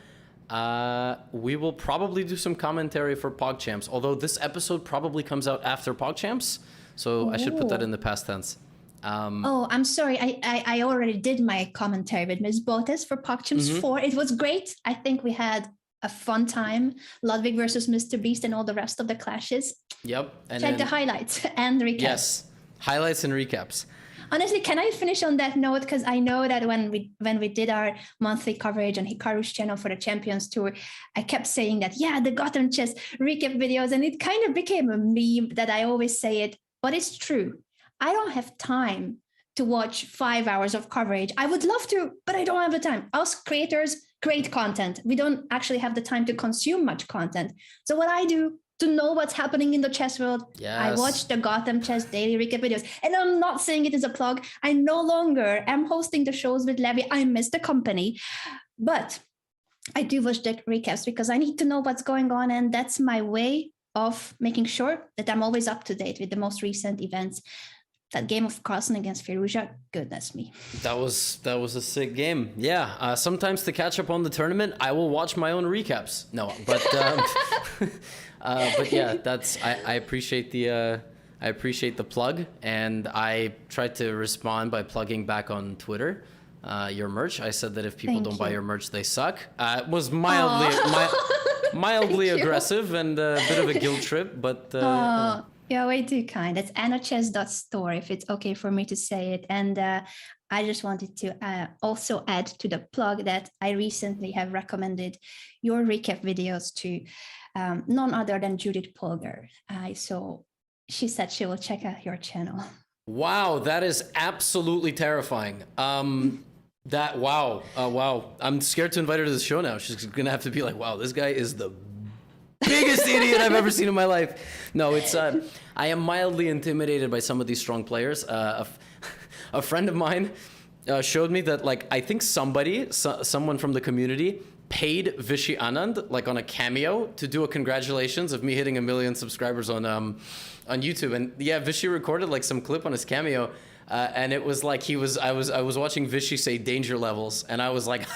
we will probably do some commentary for PogChamps, although this episode probably comes out after PogChamps. So I should put that in the past tense. I'm sorry. I already did my commentary with Ms. Botes for PogChamps 4. It was great. I think we had a fun time. Ludwig versus Mr. Beast and all the rest of the clashes. Yep. And check the highlights and recaps. Yes, highlights and recaps. Honestly, can I finish on that note? Because I know that when we did our monthly coverage on Hikaru's channel for the Champions Tour, I kept saying that, yeah, the Gotham Chess recap videos, and it kind of became a meme that I always say it, but it's true. I don't have time to watch 5 hours of coverage. I would love to, but I don't have the time. Us creators create content. We don't actually have the time to consume much content. So what I do to know what's happening in the chess world, yes, I watch the Gotham Chess daily recap videos. And I'm not saying it as a plug. I no longer am hosting the shows with Levy. I miss the company. But I do watch the recaps because I need to know what's going on. And that's my way of making sure that I'm always up to date with the most recent events. That game of Carlsen against Firouzja, goodness me. That was a sick game. Yeah, sometimes to catch up on the tournament, I will watch my own recaps. No, but but yeah, I appreciate the plug, and I tried to respond by plugging back on Twitter your merch. I said that if people don't buy your merch, they suck. It was mildly aggressive and a bit of a guilt trip, but You're way too kind. It's annachess.store, if it's okay for me to say it. And I just wanted to also add to the plug that I recently have recommended your recap videos to none other than Judith Polgar. So she said she will check out your channel. Wow, that is absolutely terrifying. Wow. I'm scared to invite her to the show now. She's gonna have to be like, wow, this guy is the biggest idiot I've ever seen in my life. No, it's I am mildly intimidated by some of these strong players. A friend of mine showed me that, like, I think someone from the community paid Vishy Anand, like, on a cameo to do a congratulations of me hitting 1 million subscribers on YouTube. And yeah, Vishy recorded like some clip on his cameo, and it was like I was watching Vishy say danger levels, and I was like,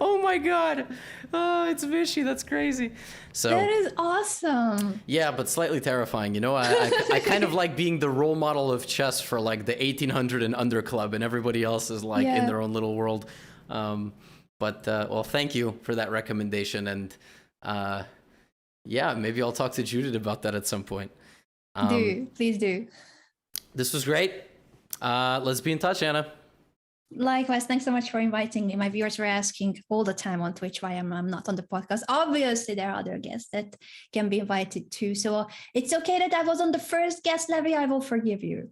oh my god, it's Vishy, that's crazy. So that is awesome. Yeah, but slightly terrifying. You know, I kind of like being the role model of chess for like the 1800 and under club, and everybody else is like in their own little world. Well, thank you for that recommendation, and yeah, maybe I'll talk to Judith about that at some point. Please do. This was great. Let's be in touch, Anna. Likewise, thanks so much for inviting me. My viewers were asking all the time on Twitch why I'm not on the podcast. Obviously, there are other guests that can be invited too. So it's okay that I was on the first guest, Levy. I will forgive you.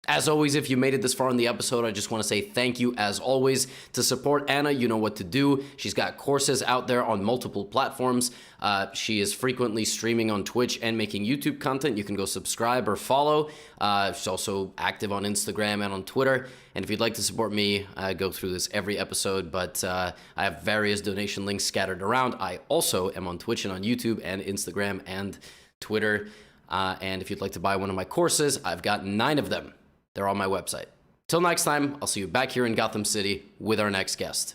As always, if you made it this far in the episode, I just want to say thank you, as always. To support Anna, you know what to do. She's got courses out there on multiple platforms. She is frequently streaming on Twitch and making YouTube content. You can go subscribe or follow. She's also active on Instagram and on Twitter. And if you'd like to support me, I go through this every episode, but I have various donation links scattered around. I also am on Twitch and on YouTube and Instagram and Twitter. And if you'd like to buy one of my courses, I've got 9 of them. They're on my website. Till next time, I'll see you back here in Gotham City with our next guest.